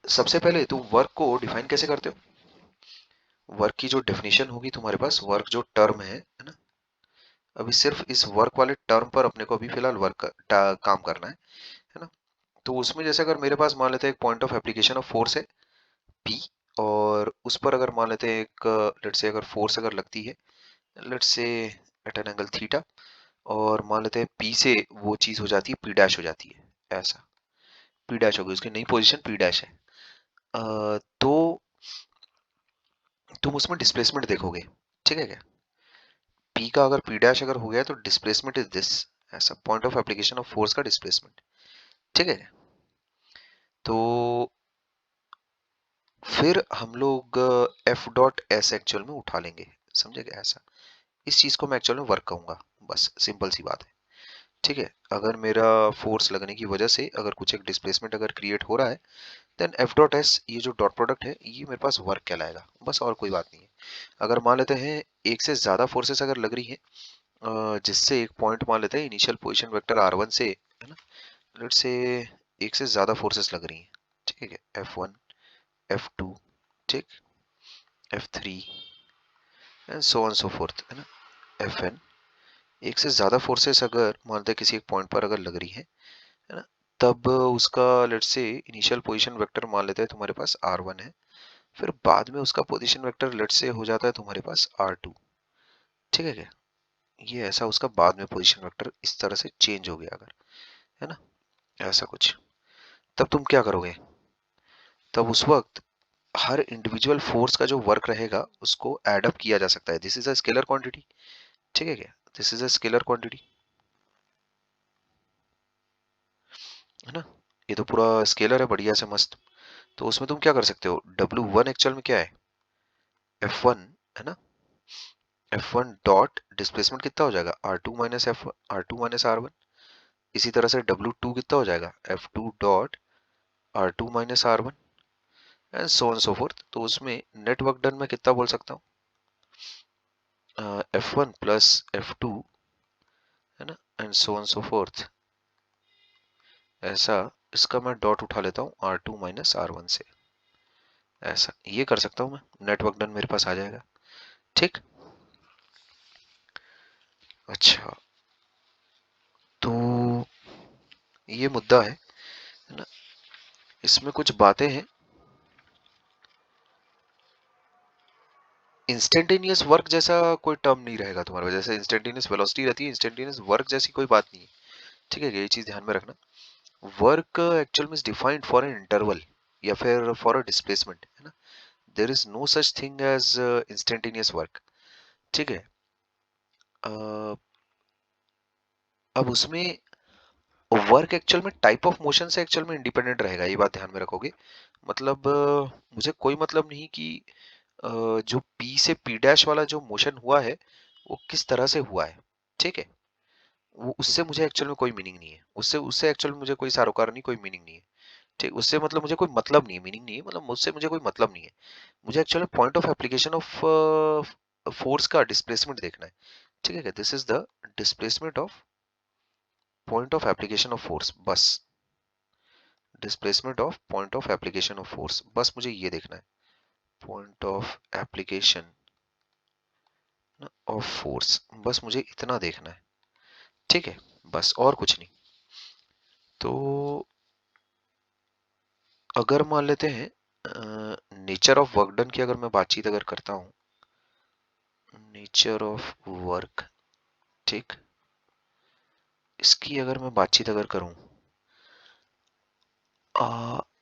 सबसे पहले तुम वर्क को डिफाइन कैसे करते हो? वर्क की जो डेफिनेशन होगी तुम्हारे पास, वर्क जो टर्म है ना, अभी सिर्फ इस वर्क वाले टर्म पर अपने को अभी फिलहाल काम करना है ना। तो उसमें जैसे अगर मेरे पास मान लेते हैं एक point of application of force है पी, और उस पर अगर मान लेते हैं एक, लेट्स से अगर फोर्स अगर लगती है, let's say eight an angle theta, और मान लेते हैं पी से वो चीज हो जाती है पी डैश हो जाती है, ऐसा पी डैश होगी, उसकी नई पोजीशन पी डैश है। तो तुम उसमें डिस्प्लेसमेंट देखोगे, ठीक है क्या? पी का अगर पी डैश अगर हो गया तो डिस्प्लेसमेंट इज दिस, ऐसा point of application of force का डिस्प्लेसमेंट, ठीक है। तो फिर हम लोग एफ डॉट एस एक्चुअल में उठा लेंगे, समझे क्या? ऐसा इस चीज को मैं एक्चुअल में वर्क कहूंगा, बस सिंपल सी बात है, ठीक है। अगर मेरा फोर्स लगने की वजह से अगर कुछ एक डिस्प्लेसमेंट अगर क्रिएट हो रहा है, देन एफ डॉट एस, ये जो डॉट प्रोडक्ट है ये मेरे पास वर्क कहलाएगा, बस और कोई बात नहीं है। अगर मान लेते हैं एक से ज्यादा फोर्सेस अगर लग रही है, जिससे एक पॉइंट मान लेते हैं इनिशियल पोजीशन वेक्टर R1 से, है ना, लेट्स से एक से ज्यादा फोर्सेस लग रही हैं, ठीक है, F1, F2, ठीक, F3 and so on so fourth, है ना, Fn। एक से ज्यादा फोर्सेस अगर मान लेते हैं किसी एक पॉइंट पर अगर लग रही है ना, तब उसका let's say initial position vector मान लेते हैं तुम्हारे पास R1 है, फिर बाद में उसका पोजीशन वेक्टर लेट्स से हो जाता है तुम्हारे पास R2, ठीक है क्या? ये ऐसा उसका बाद में पोजीशन वेक्टर इस तरह से चेंज हो गया अगर, है ना, ऐसा कुछ, तब तुम क्या करोगे? तब उस वक्त हर इंडिविजुअल फोर्स का जो वर्क रहेगा उसको एड अप किया जा सकता है, this is a scalar quantity, ठीक है क्या? This is a scalar quantity, है ना, ये तो पूरा स्केलर है बढ़िया से मस्त। तो उसमें तुम क्या कर सकते हो, W1 एक्चुअल में क्या है, F1, है ना, F1 डॉट डिस्प्लेसमेंट कितना हो जाएगा, R2 minus F, R2 minus R1। इसी तरह से W2 कितना हो जाएगा, F2 dot R2 minus R1, and so on so fourth. तो उसमें नेट वर्क डन में कितना बोल सकता हूँ, F1 प्लस F2, है ना, and so on so fourth, ऐसा। इसका मैं डॉट उठा लेता हूँ R2 माइनस R1 से, ऐसा ये कर सकता हूँ मैं, नेटवर्क डन मेरे पास आ जाएगा, ठीक। अच्छा, तो ये मुद्दा है ना, इसमें कुछ बातें हैं। इंस्टेंटेनियस वर्क जैसा कोई टर्म नहीं रहेगा तुम्हारे पास, जैसे इंस्टेंटेनियस वेलोसिटी रहती है, इंस्टेंटेनियस वर्क जैसी कोई बात नहीं है, ठीक है, ये चीज ध्यान में रखना। वर्क एक्चुअल में डिफाइंड फॉर एन इंटरवल या फिर फॉर अ डिस्प्लेसमेंट, है ना, there is no such thing as instantaneous work, ठीक है। अ, अब उसमें वर्क एक्चुअल में टाइप ऑफ मोशन से एक्चुअल में इंडिपेंडेंट रहेगा, ये बात ध्यान में रखोगे। मतलब मुझे कोई मतलब नहीं कि अ, जो पी से पी डैश वाला जो मोशन हुआ है वो किस तरह से हुआ है, ठीक है, वो उससे मुझे एक्चुअल में कोई मीनिंग नहीं है, उससे उससे एक्चुअल में मुझे कोई सरोकार नहीं, कोई मीनिंग नहीं है, ठीक, उससे मतलब मुझे कोई मतलब नहीं है, मीनिंग नहीं है, मतलब मुझसे मुझे कोई मतलब नहीं है। मुझे actually point of application of force का डिस्प्लेसमेंट देखना है, ठीक है, this is the displacement of point of application of force, बस displacement of point of application of force, बस मुझे ये देखना है, point of application of force, बस मुझे इतना देखना है, ठीक है, बस और कुछ नहीं। तो अगर मान लेते हैं नेचर ऑफ वर्क डन की अगर मैं बातचीत अगर करता हूँ, नेचर ऑफ वर्क, ठीक, इसकी अगर मैं बातचीत अगर करूं,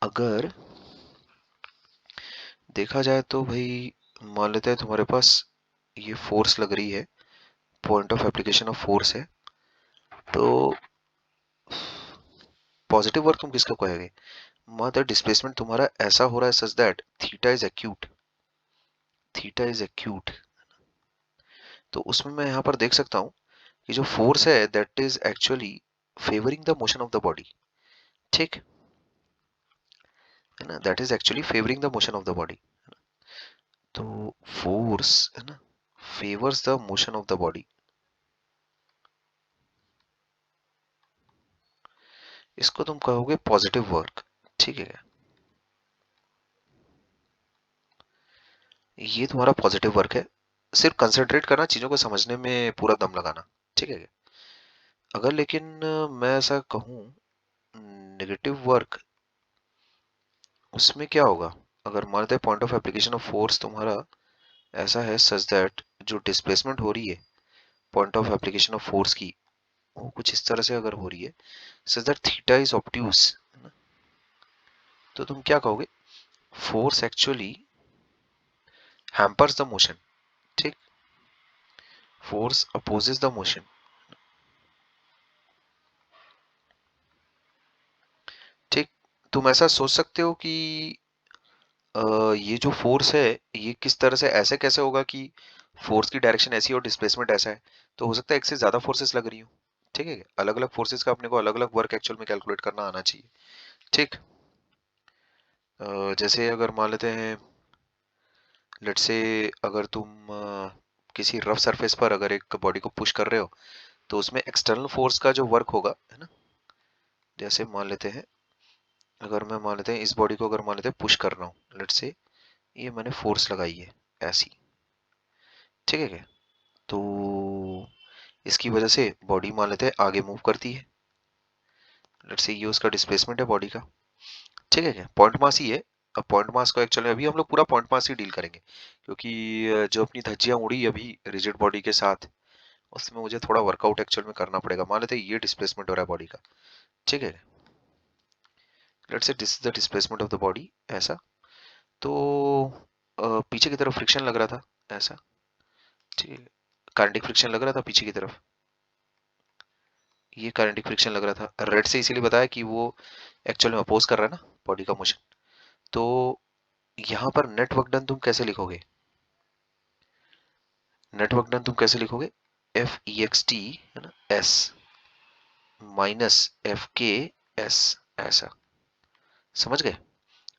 अगर देखा जाए तो भाई मान लेते हैं तुम्हारे पास ये फोर्स लग रही है, point of application of force है, तो पॉजिटिव वर्क तुम किसको कहोगे, मतलब डिस्प्लेसमेंट तुम्हारा ऐसा हो रहा है such that theta is acute, theta is acute. तो उसमें मैं यहाँ पर देख सकता हूँ कि जो फोर्स है that is actually favouring the motion of the body, ठीक है ना, that is actually favouring the motion of the body. तो फोर्स, है ना, favours the motion of the body, इसको तुम कहोगे पॉजिटिव वर्क, ठीक है। ये तुम्हारा पॉजिटिव वर्क है। सिर्फ कंसंट्रेट करना, चीजों को समझने में पूरा दम लगाना, ठीक है। अगर लेकिन मैं ऐसा कहूँ नेगेटिव वर्क, उसमें क्या होगा? अगर मान लेते हैं point of application of force तुम्हारा ऐसा है सच दैट जो डिस्प्लेसमेंट हो रही है point of application of force की, वो कुछ इस तरह से अगर हो रही है such that theta is obtuse, तो तुम क्या कहोगे? Force actually hampers the motion, ठीक। फोर्स अपोजेस द मोशन, ठीक। तुम ऐसा सोच सकते हो कि ये जो फोर्स है ये किस तरह से ऐसे कैसे होगा कि फोर्स की डायरेक्शन ऐसी और डिस्प्लेसमेंट ऐसा है, तो हो सकता है एक से ज्यादा फोर्सेस लग रही हो, ठीक है। अलग अलग फोर्सेस का अपने को अलग अलग वर्क एक्चुअल में कैलकुलेट करना आना चाहिए, ठीक। जैसे अगर मान लेते हैं लेट्स से, अगर तुम किसी रफ सरफेस पर अगर एक बॉडी को पुश कर रहे हो तो उसमें एक्सटर्नल फोर्स का जो वर्क होगा, है ना। जैसे मान लेते हैं, अगर मैं मान लेते हैं इस बॉडी को अगर मान लेते हैं पुश कर रहा हूँ लेट्स से, ये मैंने फोर्स लगाई है ऐसी, ठीक है क्या? तो इसकी वजह से बॉडी मान लेते हैं आगे मूव करती है, लेट्स से ये उसका डिस्प्लेसमेंट है बॉडी का, ठीक है क्या? पॉइंट मास ही है। अब पॉइंट मास को एक्चुअली अभी हम लोग पूरा पॉइंट मास ही डील करेंगे, क्योंकि जो अपनी धज्जियां उड़ी अभी रिजिड बॉडी के साथ, उसमें मुझे थोड़ा वर्कआउट एक्चुअल में करना पड़ेगा। मान लेते हैं ये डिस्प्लेसमेंट हो रहा है बॉडी का, ठीक है। Let's say this is the displacement of the body ऐसा। तो पीछे की तरफ फ्रिक्शन लग रहा था ऐसा, ठीक है। काइनेटिक फ्रिक्शन लग रहा था पीछे की तरफ, ये काइनेटिक फ्रिक्शन लग रहा था रेड से, इसीलिए बताया कि वो एक्चुअल में अपोज कर रहा है ना बॉडी का मोशन। तो यहाँ पर नेट वर्क डन तुम कैसे लिखोगे? नेट वर्क डन तुम कैसे लिखोगे? एफ ई एक्स टी, है ना, एस माइनस एफ के एस, ऐसा। समझ गए?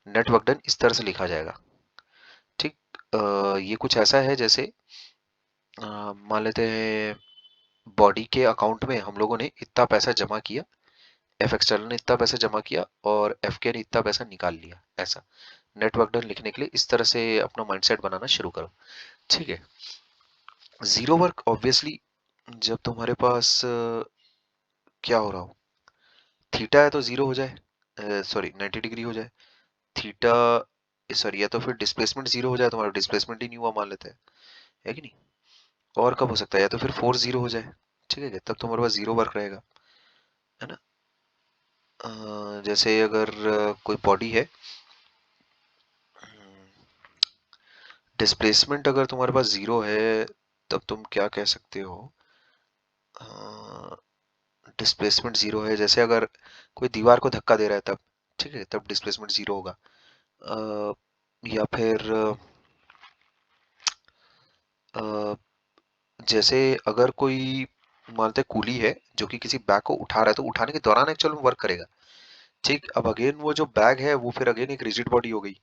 नेट वर्क डन इस तरह से लिखा जाएगा, ठीक। ये कुछ ऐसा है जैसे मान लेते हैं बॉडी के अकाउंट में हम लोगों ने इतना पैसा जमा किया, एफ एक्सटर्नल ने इतना पैसा जमा किया और एफ के ने इतना पैसा निकाल लिया, ऐसा। नेटवर्क डन लिखने के लिए इस तरह से अपना माइंडसेट बनाना शुरू करो, ठीक है। जीरो वर्क ऑब्वियसली जब तुम्हारे पास क्या हो रहा हो, थीटा है तो जीरो हो जाए, सॉरी 90 डिग्री हो जाए थीटा, सॉरी, या तो फिर डिस्प्लेसमेंट जीरो हो जाए, तुम्हारा डिस्प्लेसमेंट ही नहीं हुआ मान लेते हैं, है कि नहीं। और कब हो सकता है? या तो फिर फोर्स जीरो हो जाए, ठीक है, तब तुम्हारे पास जीरो वर्क रहेगा, है ना। जैसे अगर कोई बॉडी है, डिस्प्लेसमेंट अगर तुम्हारे पास जीरो है, तब तुम क्या कह सकते हो? डिस्प्लेसमेंट जीरो है, जैसे अगर कोई दीवार को धक्का दे रहा है तब, ठीक है, तब डिस्प्लेसमेंट जीरो होगा। अ, या फिर अ, जैसे अगर कोई मानते कूली है जो कि किसी बैग को उठा रहा है, तो उठाने के दौरान एक्चुअल में वर्क करेगा, ठीक। अब अगेन वो जो बैग है वो फिर अगेन एक रिजिड बॉडी हो गई,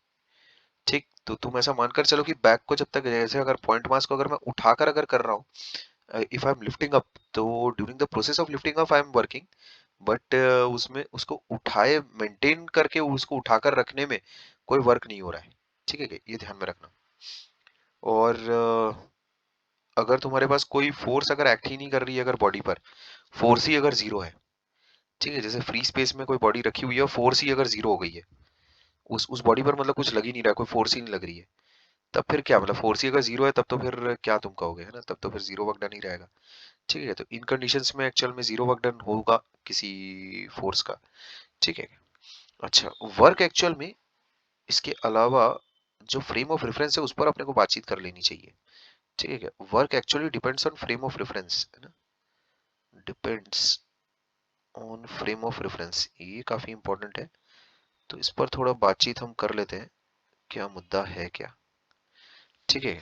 ठीक। तो तुम ऐसा मानकर चलो कि बैग को जब तक, जैसे अगर पॉइंट मास को अगर मैं उठाकर अगर कर रहा हूँ, if I am lifting up, तो during the process of lifting up I am working, but उसमें उसको उठाए मेंटेन करके उसको उठाकर रखने में कोई वर्क नहीं हो रहा है, ठीक है, ये ध्यान में रखना। और अगर तुम्हारे पास कोई फोर्स अगर एक्ट ही नहीं कर रही है अगर बॉडी पर, फोर्स ही अगर जीरो है, ठीक है, जैसे फ्री स्पेस में कोई बॉडी रखी हुई है, फोर्स ही अगर जीरो हो गई है, उस बॉडी पर मतलब कुछ लग ही नहीं रहा है, कोई फोर्स ही नहीं लग रही है, तब फिर क्या मतलब? फोर्स ही अगर जीरो है तब तो फिर क्या तुम कहोगे, है ना, तब तो फिर जीरो वर्क डन ही रहेगा, ठीक है। तो इन कंडीशंस में एक्चुअल में जीरो वर्क डन होगा किसी फोर्स का, ठीक है। अच्छा, वर्क एक्चुअल में इसके अलावा जो फ्रेम ऑफ रेफरेंस है उस पर अपने को बातचीत कर लेनी चाहिए, ठीक है क्या? Work actually depends on frame of reference, है ना, depends on frame of reference, ये काफी इंपॉर्टेंट है। तो इस पर थोड़ा बातचीत हम कर लेते हैं, क्या मुद्दा है क्या, ठीक है।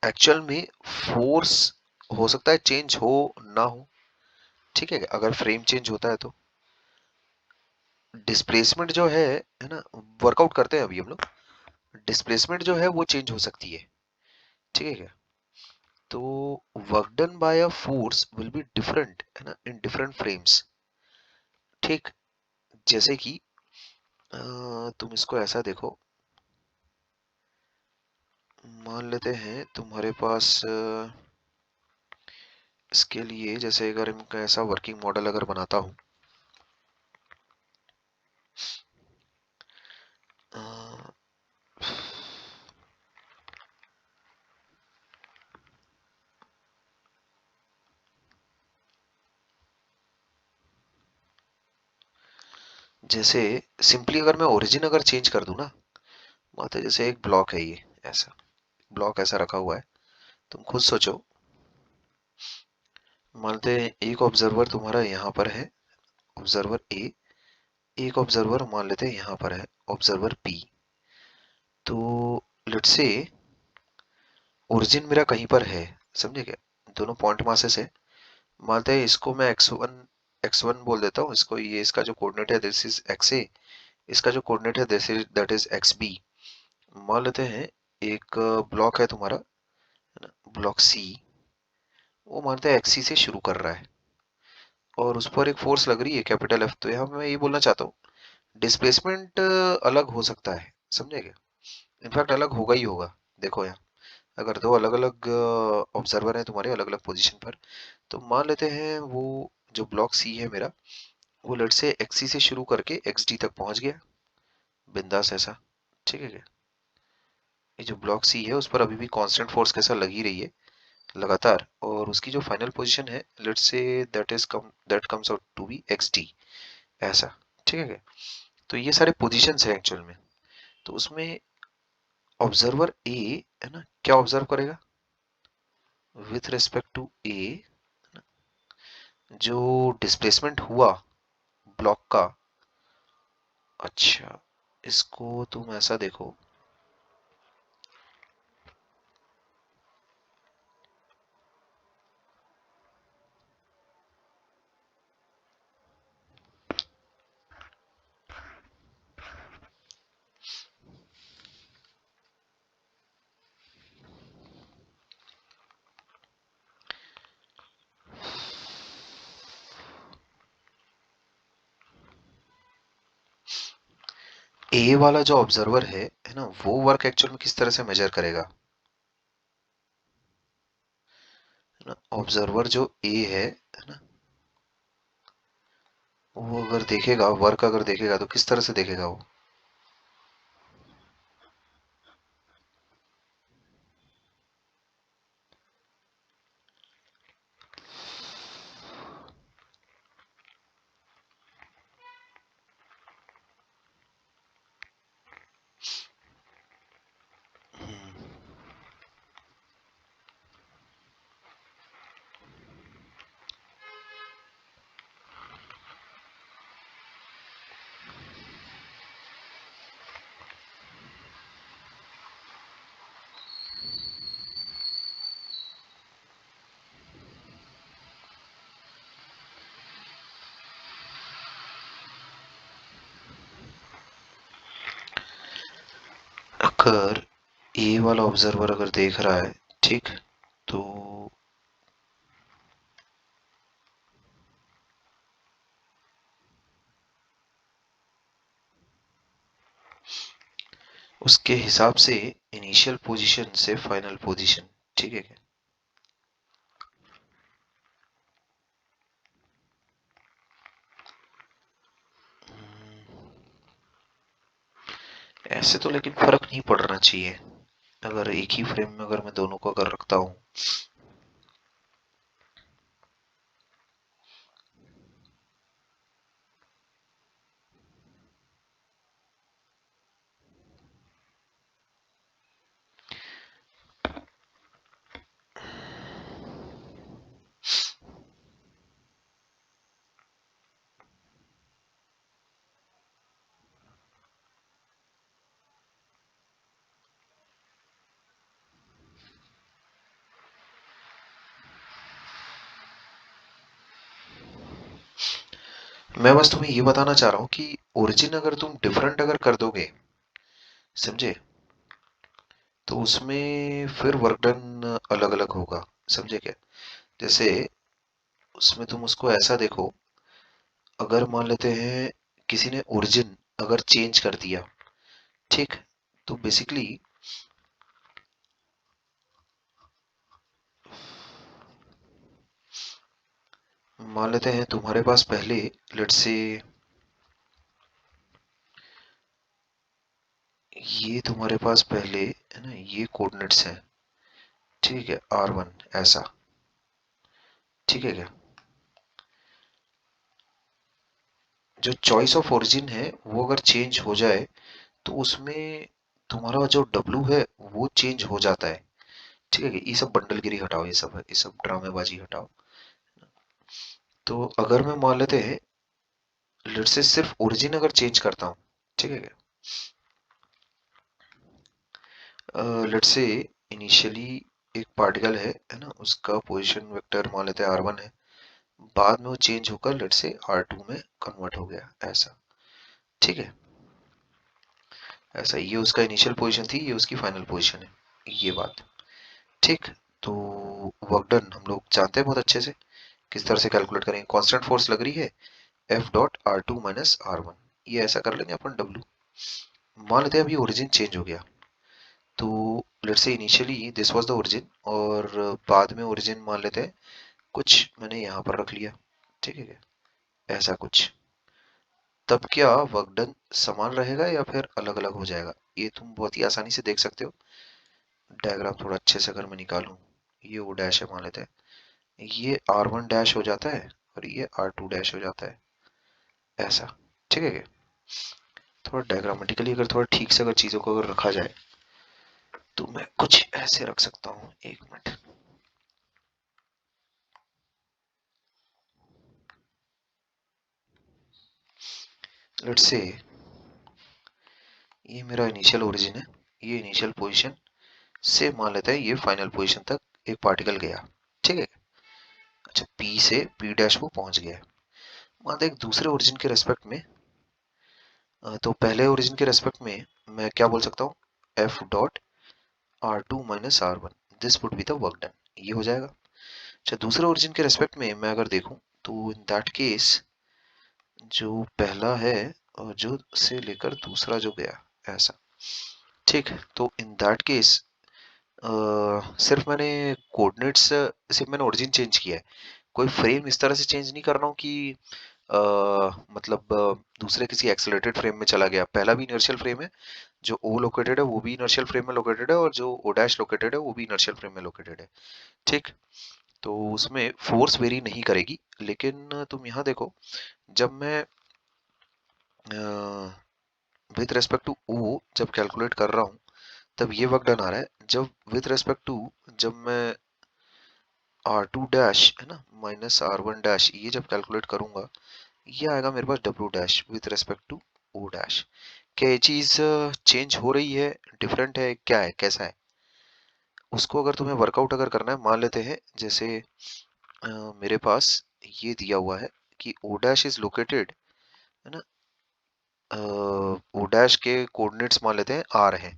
एक्चुअल में फोर्स हो सकता है चेंज हो ना हो, ठीक है, अगर फ्रेम चेंज होता है तो डिस्प्लेसमेंट जो है ना, वर्कआउट करते हैं अभी हम लोग, डिस्प्लेसमेंट जो है वो चेंज हो सकती है, ठीक है क्या? तो work done bye a force will be different, है ना, इन डिफरेंट फ्रेम्स, ठीक। जैसे कि तुम इसको ऐसा देखो, मान लेते हैं तुम्हारे पास इसके लिए, जैसे अगर इनका ऐसा वर्किंग मॉडल अगर बनाता हूँ, जैसे सिंपली अगर मैं ओरिजिन अगर चेंज कर दूं ना, मानते हैं जैसे एक ब्लॉक है, ये ऐसा ब्लॉक ऐसा रखा हुआ है, तुम खुद सोचो, मानते हैं एक ऑब्जर्वर तुम्हारा यहाँ पर है, ऑब्जर्वर ए, एक ऑब्जर्वर मान लेते हैं यहाँ पर है, ऑब्जर्वर बी। तो लेट्स से ओरिजिन मेरा कहीं पर है, समझे क्या, दोनों पॉइंट मासेस है, मानते हैं इसको मैं x1 बोल देता हूँ, इसको ये इसका जो कोऑर्डिनेट है दिस इज xa, इसका जो कोऑर्डिनेट है this is that is xb। मान लेते हैं एक ब्लॉक है तुम्हारा, है ना, ब्लॉक सी, वो मानते हैं एक्सी से शुरू कर रहा है और उस पर एक फोर्स लग रही है कैपिटल एफ। तो यहाँ मैं ये बोलना चाहता हूँ डिस्प्लेसमेंट अलग हो सकता है, समझे क्या, इनफैक्ट अलग होगा ही होगा। देखो यहाँ अगर दो अलग अलग ऑब्जर्वर हैं तुम्हारे अलग अलग पोजीशन पर, तो मान लेते हैं वो जो ब्लॉक सी है मेरा, वो लेट से एक्सी से शुरू करके एक्स डी तक पहुंच गया, बिंदास ऐसा, ठीक है क्या। ये जो ब्लॉक सी है उस पर अभी भी कांस्टेंट फोर्स कैसा लगी रही है लगातार, और उसकी जो फाइनल पोजीशन है let's say that comes out to be X D, ऐसा, ठीक है क्या। तो ये सारे पोजीशंस हैं एक्चुअल में। तो उसमें ऑब्जर्वर ए, है ना, क्या ऑब्जर्व करेगा विथ रिस्पेक्ट टू ए, जो डिस्प्लेसमेंट हुआ ब्लॉक का। अच्छा, इसको तुम ऐसा देखो, ए वाला जो ऑब्जर्वर है ना, वो वर्क एक्चुअल में किस तरह से मेजर करेगा, है ना, ऑब्जर्वर जो ए है ना, वो अगर देखेगा वर्क, अगर देखेगा तो किस तरह से देखेगा वो, अगर ए वाला ऑब्जर्वर अगर देख रहा है, ठीक, तो उसके हिसाब से इनिशियल पोजीशन से फाइनल पोजीशन, ठीक है क्या। ऐसे तो लेकिन फर्क नहीं पड़ना चाहिए, अगर एक ही फ्रेम में अगर मैं दोनों को अगर रखता हूँ। मैं बस तुम्हें ये बताना चाह रहा हूँ कि ओरिजिन अगर तुम डिफरेंट अगर कर दोगे, समझे, तो उसमें फिर वर्क डन अलग अलग होगा, समझे क्या। जैसे उसमें तुम उसको ऐसा देखो, अगर मान लेते हैं किसी ने ओरिजिन अगर चेंज कर दिया, ठीक, तो बेसिकली मान लेते हैं तुम्हारे पास पहले, लेट्स से ये तुम्हारे पास पहले है ना, ये कोऑर्डिनेट्स हैं, ठीक है, R1 ऐसा, ठीक है क्या। जो चॉइस ऑफ ओरिजिन है वो अगर चेंज हो जाए तो उसमें तुम्हारा जो W है वो चेंज हो जाता है, ठीक है क्या? ये सब बंडलगिरी हटाओ, ये सब है, ये सब ड्रामेबाजी हटाओ। तो अगर मैं मान लेते हैं लेट्स से सिर्फ ओरिजिन अगर चेंज करता हूँ, ठीक है क्या, लेट्स से इनिशियली एक पार्टिकल है ना, उसका पोजीशन वेक्टर मान लेते हैं R1 है, बाद में वो चेंज होकर लेट्स से R2 में कन्वर्ट हो गया ऐसा, ठीक है, ऐसा ये उसका इनिशियल पोजीशन थी, ये उसकी फाइनल पोजीशन है, ये बात, ठीक। तो वर्क डन हम लोग जानते हैं बहुत अच्छे से, किस तरह से कैलकुलेट करेंगे। कांस्टेंट फोर्स लग रही है F dot R2 minus R1, ये ऐसा कर लेंगे अपन W। मान लेते हैं अभी ओरिजिन चेंज हो गया, तो let's say initially this was the origin, और बाद में ओरिजिन मान लेते हैं कुछ मैंने यहाँ पर रख लिया, ठीक है क्या, ऐसा कुछ। तब क्या वर्क डन समान रहेगा या फिर अलग अलग हो जाएगा, ये तुम बहुत ही आसानी से देख सकते हो। डायग्राम थोड़ा अच्छे से अगर मैं निकालूं, ये ओ डैश है मान लेते हैं, ये R1 डैश हो जाता है और ये R2 डैश हो जाता है ऐसा, ठीक है क्या। थोड़ा डायग्रामेटिकली अगर थोड़ा ठीक से अगर चीजों को अगर रखा जाए तो मैं कुछ ऐसे रख सकता हूँ, एक मिनट। लेट्स से ये मेरा इनिशियल ओरिजिन है, ये इनिशियल पोजीशन से मान लेते हैं ये फाइनल पोजीशन तक एक पार्टिकल गया, ठीक है। अच्छा, P से P डैश वो पहुंच गया, मान एक दूसरे ओरिजिन के रेस्पेक्ट में, तो पहले ओरिजिन के रेस्पेक्ट में मैं क्या बोल सकता हूँ, F dot R2 minus R1, this would be the work done, ये हो जाएगा। अच्छा, दूसरे ओरिजिन के रेस्पेक्ट में मैं अगर देखूं तो इन दैट केस जो पहला है और जो से लेकर दूसरा जो गया ऐसा, ठीक। तो इन दैट केस सिर्फ मैंने कोऑर्डिनेट्स, सिर्फ मैंने ओरिजिन चेंज किया है, कोई फ्रेम इस तरह से चेंज नहीं कर रहा हूँ कि मतलब दूसरे किसी एक्सेलरेटेड फ्रेम में चला गया। पहला भी इनर्शियल फ्रेम है, जो O लोकेटेड है वो भी इनर्शियल फ्रेम में लोकेटेड है, और जो O डैश लोकेटेड है वो भी इनर्शियल फ्रेम में लोकेटेड है, ठीक। तो उसमें फोर्स वेरी नहीं करेगी, लेकिन तुम यहाँ देखो, जब मैं विथ रेस्पेक्ट टू O जब कैलकुलेट कर रहा हूँ तब ये वर्क डन आ रहा है, जब विथ रेस्पेक्ट टू, जब मैं R2 डैश है ना माइनस R1 डैश ये जब कैलकुलेट करूंगा, ये आएगा मेरे पास W dash with respect to O dash. क्या ये चीज चेंज हो रही है, डिफरेंट है, क्या है, कैसा है, उसको अगर तुम्हें वर्कआउट अगर करना है, मान लेते हैं जैसे मेरे पास ये दिया हुआ है कि O डैश इज लोकेटेड, है ना, O डैश के कोऑर्डिनेट्स मान लेते हैं R हैं,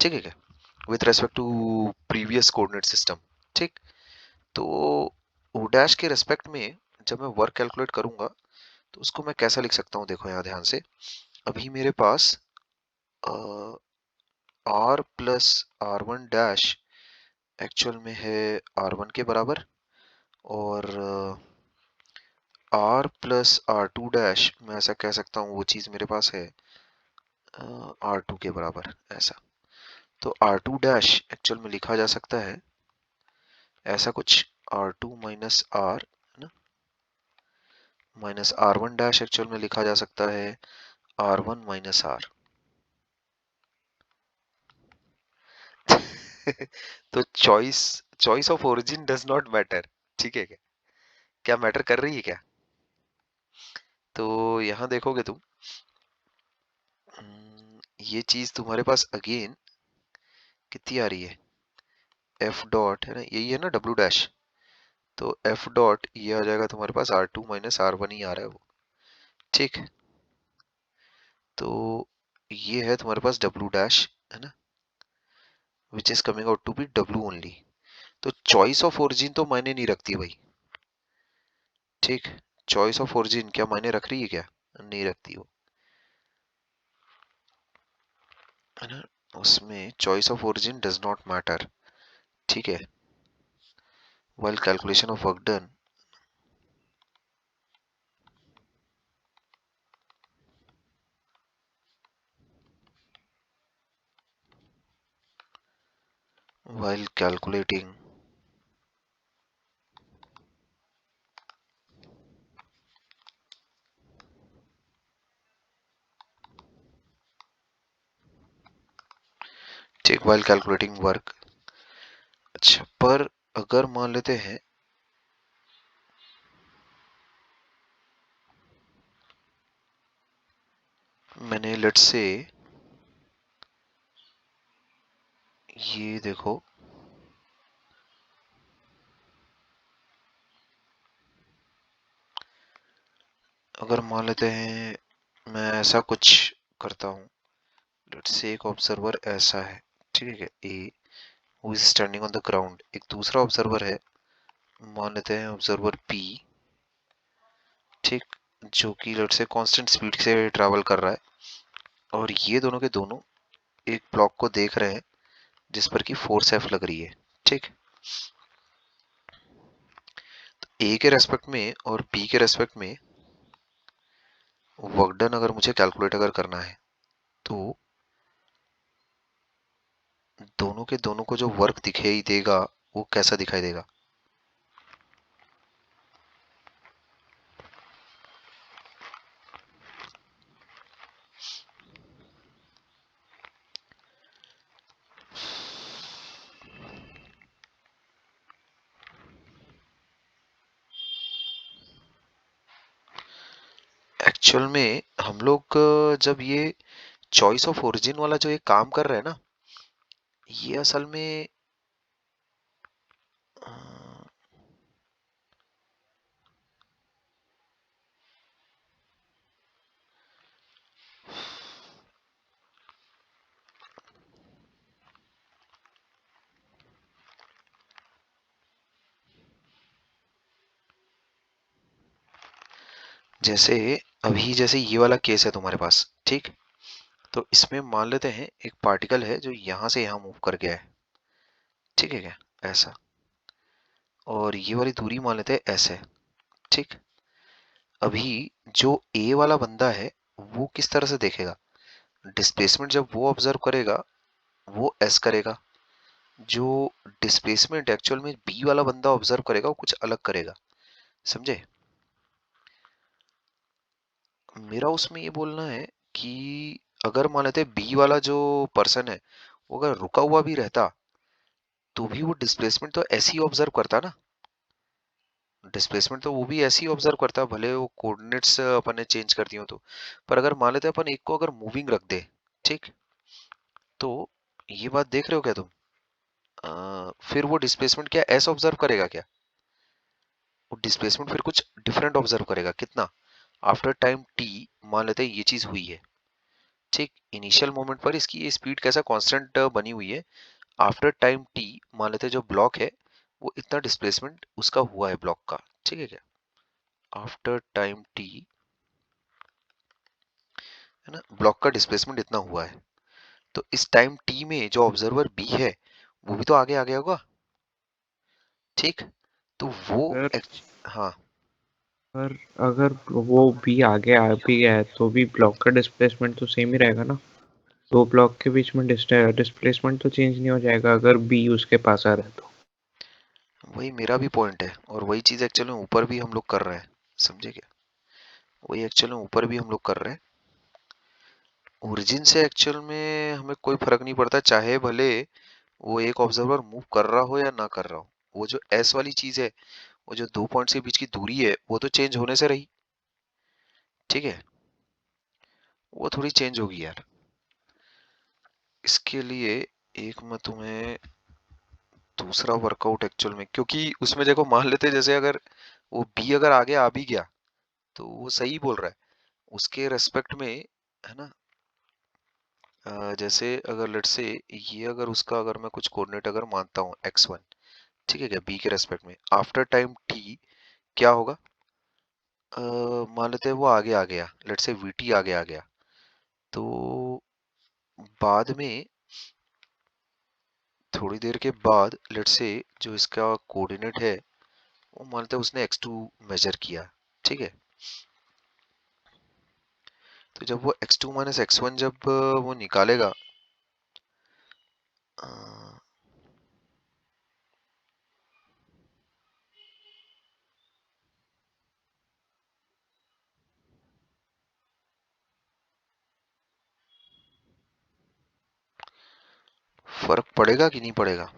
ठीक है क्या, with respect to previous coordinate system, ठीक। तो O डैश के रेस्पेक्ट में जब मैं वर्क कैलकुलेट करूंगा तो उसको मैं कैसा लिख सकता हूँ, देखो यहाँ ध्यान से, अभी मेरे पास R plus R1 dash actual में है R1 के बराबर, और R प्लस R2 डैश मैं ऐसा कह सकता हूँ वो चीज़ मेरे पास है R2 के बराबर ऐसा। तो R2 डैश एक्चुअल में लिखा जा सकता है ऐसा कुछ, R2 माइनस R है ना, माइनस R1 डैश एक्चुअल में लिखा जा सकता है R1 माइनस R। तो choice choice of origin does not matter, ठीक है क्या, क्या मैटर कर रही है क्या। तो यहाँ देखोगे तुम, ये चीज तुम्हारे पास अगेन कितनी आ रही है, F डॉट है ना, यही है ना W डैश, तो F डॉट ये आ जाएगा तुम्हारे पास R2 माइनस R1 ही आ रहा है वो, ठीक। तो ये है तुम्हारे पास W डैश, है ना, which is coming out to be W only. तो चॉइस ऑफ ओरिजिन तो मायने नहीं रखती भाई, ठीक। चॉइस ऑफ ओरिजिन क्या मायने रख रही है क्या, नहीं रखती वो। है ना, उसमें choice of origin does not matter, ठीक है, while calculation of work done, while calculating ठीक, while calculating work। अच्छा, पर अगर मान लेते हैं मैंने लेट्स से ये देखो, अगर मान लेते हैं मैं ऐसा कुछ करता हूँ, लेट्स से एक ऑब्जर्वर ऐसा है, ठीक है, A who is standing on the ground, एक दूसरा ऑब्जर्वर है, मान लेते हैं ऑब्जर्वर पी, ठीक, जो कि लेट्स से कांस्टेंट स्पीड से ट्रैवल कर रहा है, और ये दोनों के दोनों एक ब्लॉक को देख रहे हैं जिस पर की फोर्स एफ लग रही है, ठीक। ए के रेस्पेक्ट में और बी के रेस्पेक्ट में वर्क डन अगर मुझे कैलकुलेट अगर करना है, तो दोनों के दोनों को जो वर्क दिखाई देगा वो कैसा दिखाई देगा? एक्चुअल में हम लोग जब ये चॉइस ऑफ ओरिजिन वाला जो ये काम कर रहे हैं ना, ये असल में अ, जैसे अभी जैसे ये वाला केस है तुम्हारे पास, ठीक, तो इसमें मान लेते हैं एक पार्टिकल है जो यहां से यहां मूव कर गया है, ठीक है क्या, ऐसा, और ये वाली दूरी मान लेते हैं ऐसे, ठीक। अभी जो ए वाला बंदा है वो किस तरह से देखेगा? डिस्प्लेसमेंट जब वो ऑब्जर्व करेगा वो एस करेगा, जो डिस्प्लेसमेंट एक्चुअल में बी वाला बंदा ऑब्जर्व करेगा वो कुछ अलग करेगा, समझे? मेरा उसमें ये बोलना है कि अगर मान लेते बी वाला जो पर्सन है वो अगर रुका हुआ भी रहता तो भी वो डिस्प्लेसमेंट तो ऐसे ही ऑब्जर्व करता ना, डिस्प्लेसमेंट तो वो भी ऐसे ही ऑब्जर्व करता, भले वो कोऑर्डिनेट्स अपन ने चेंज कर दिए हो तो। पर अगर मान लेते अपन एक को अगर मूविंग रख दे, ठीक, तो ये बात देख रहे हो क्या तुम? फिर वो डिस्प्लेसमेंट क्या ऐसा ऑब्जर्व करेगा क्या? वो डिस्प्लेसमेंट फिर कुछ डिफरेंट ऑब्जर्व करेगा, कितना? आफ्टर टाइम टी मान लेते हैं ये चीज हुई है, ठीक, इनिशियल मोमेंट पर इसकी ये स्पीड कैसा कांस्टेंट बनी हुई है, आफ्टर टाइम टी मान लेते हैं जो ब्लॉक है वो इतना डिस्प्लेसमेंट उसका हुआ है ब्लॉक का, ठीक है क्या, आफ्टर टाइम टी, है ना, ब्लॉक का डिस्प्लेसमेंट इतना हुआ है, तो इस टाइम टी में जो ऑब्जर्वर बी है वो भी तो आगे आ गया होगा, ठीक, तो वो अगर हाँ, अगर अगर वो भी आगे आ भी गया है तो भी ब्लॉक का डिस्प्लेसमेंट तो सेम ही रहेगा ना। दो ब्लॉक के बीच में डिस्प्लेसमेंट तो चेंज नहीं हो जाएगा अगर बी उसके पास आ रहा है तो। वही मेरा भी पॉइंट है, और वही चीज एक्चुअली में ऊपर भी हम लोग कर रहे हैं, समझे क्या, वही एक्चुअली में ऊपर भी हम लोग कर रहे हैं। ओरिजिन से एक्चुअल में हमें कोई फर्क नहीं पड़ता, चाहे भले वो एक ऑब्जर्वर मूव कर रहा हो या ना कर रहा हो, वो जो एस वाली चीज है, वो जो दो पॉइंट्स के बीच की दूरी है वो तो चेंज होने से रही, ठीक है, वो थोड़ी चेंज होगी यार। इसके लिए एक मैं तुम्हें दूसरा वर्कआउट एक्चुअल में, क्योंकि उसमें देखो मान लेते जैसे अगर वो बी अगर आगे आ भी गया तो वो सही बोल रहा है उसके रेस्पेक्ट में, है ना, जैसे अगर लेट से ये अगर उसका अगर मैं कुछ कोऑर्डिनेट अगर मानता हूँ x1, ठीक है क्या, बी के रेस्पेक्ट में आफ्टर टाइम t क्या होगा? मान लेते हैं वो आगे आ गया, लेट से vt आगे आ गया, तो बाद में थोड़ी देर के बाद लेट्स से जो इसका कोऑर्डिनेट है वो मानते हैं उसने x2 मेजर किया, ठीक है। तो जब वो x2 माइनस x1 जब वो निकालेगा, अ, फर्क पड़ेगा कि नहीं पड़ेगा?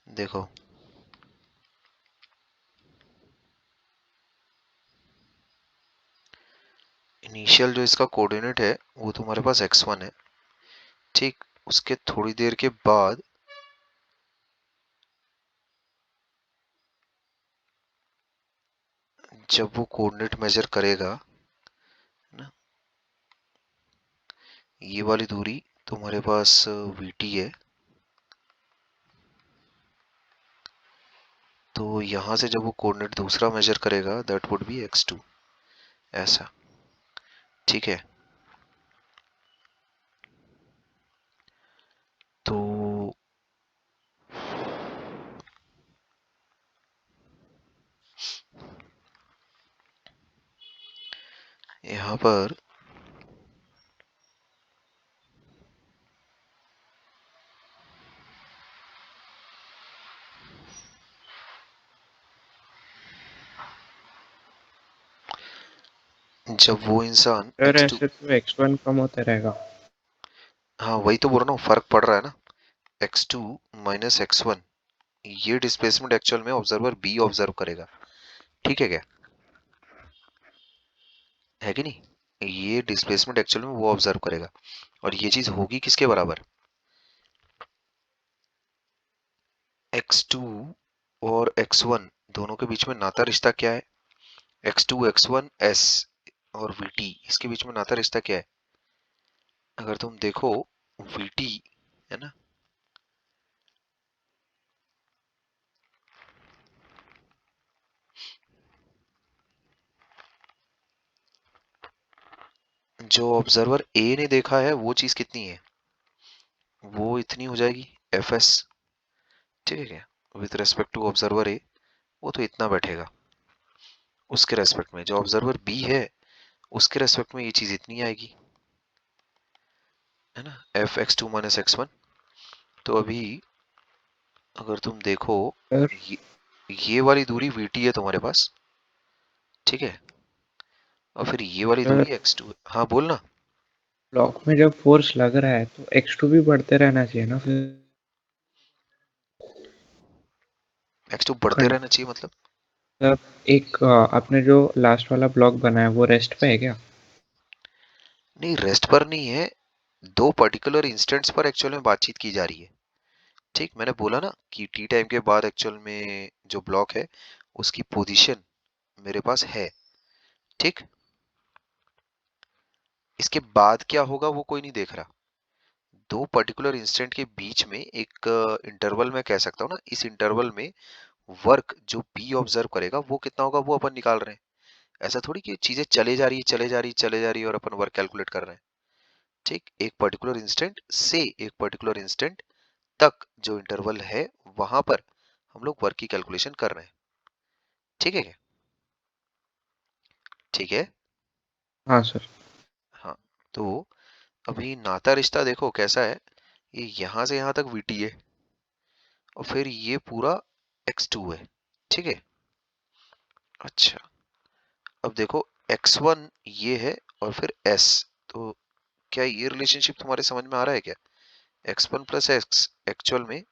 देखो इनिशियल जो इसका कोऑर्डिनेट है वो तुम्हारे पास x1 है, ठीक। उसके थोड़ी देर के बाद जब वो कोऑर्डिनेट मेजर करेगा ना, ये वाली दूरी तुम्हारे पास vt है, तो यहां से जब वो कोऑर्डिनेट दूसरा मेजर करेगा दैट वुड बी x2, ऐसा, ठीक है। तो यहाँ पर जब वो इंसान सर x2, ऐसे तो x1 कम होता रहेगा। हाँ वही तो बोल रहा हूँ, फर्क पड़ रहा है ना, x2 माइनस x1, ये डिस्प्लेसमेंट एक्चुअल में ऑब्जर्वर बी ऑब्जर्व करेगा, ठीक है क्या, है कि नहीं, ये डिस्प्लेसमेंट एक्चुअल में वो ऑब्जर्व करेगा। और ये चीज होगी किसके बराबर, x2 और x1 दोनों के बीच में नाता रिश्ता क्या है, x2 x1 s और vt, इसके बीच में नाता रिश्ता क्या है, अगर तुम देखो vt है ना, जो ऑब्जर्वर ए ने देखा है वो चीज कितनी है, वो इतनी हो जाएगी fs, ठीक है क्या, विथ रेस्पेक्ट टू ऑब्जर्वर ए वो तो इतना बैठेगा, उसके रेस्पेक्ट में जो ऑब्जर्वर बी है उसके रेस्पेक्ट में ये चीज इतनी आएगी, है ना, F X two minus X one. तो अभी अगर तुम देखो सर ये, ये वाली दूरी vt है तुम्हारे पास, ठीक है, और फिर ये वाली सर दूरी x2, हाँ बोलना। ब्लॉक में जब फोर्स लग रहा है तो x2 भी बढ़ते रहना चाहिए ना फिर। x2 बढ़ते रहना चाहिए मतलब? मतलब एक आपने जो लास्ट वाला ब्लॉक बनाया वो रेस्ट पे है क्या? नहीं रेस्ट पर नहीं है, दो पर्टिकुलर इंस्टेंट्स पर एक्चुअल में बातचीत की जा रही है, ठीक। मैंने बोला ना कि टी टाइम के बाद एक्चुअल में जो ब्लॉक है उसकी पोजीशन मेरे पास है, ठीक। इसके बाद क्या होगा वो कोई नहीं देख रहा, दो पर्टिकुलर इंस्टेंट के बीच में एक इंटरवल में कह सकता हूँ ना, इस इंटरवल में वर्क जो बी ऑब्जर्व करेगा वो कितना होगा वो अपन निकाल रहे हैं। ऐसा थोड़ी कि चीजें चले जा रही है चले जा रही है चले जा रही है और अपन वर्क कैलकुलेट कर रहे हैं, ठीक। एक पर्टिकुलर इंस्टेंट से एक पर्टिकुलर इंस्टेंट तक जो इंटरवल है वहां पर हम लोग वर्क की कैलकुलेशन कर रहे हैं, ठीक है क्या, ठीक है। हाँ सर। हाँ, तो अभी नाता रिश्ता देखो कैसा है, ये यहां से यहां तक vt है और फिर ये पूरा x2 है, ठीक है। अच्छा, अब देखो x1 ये है और फिर s, तो क्या ये रिलेशनशिप तुम्हारे समझ में आ रहा है क्या, x1 प्लस एक्स एक्चुअल में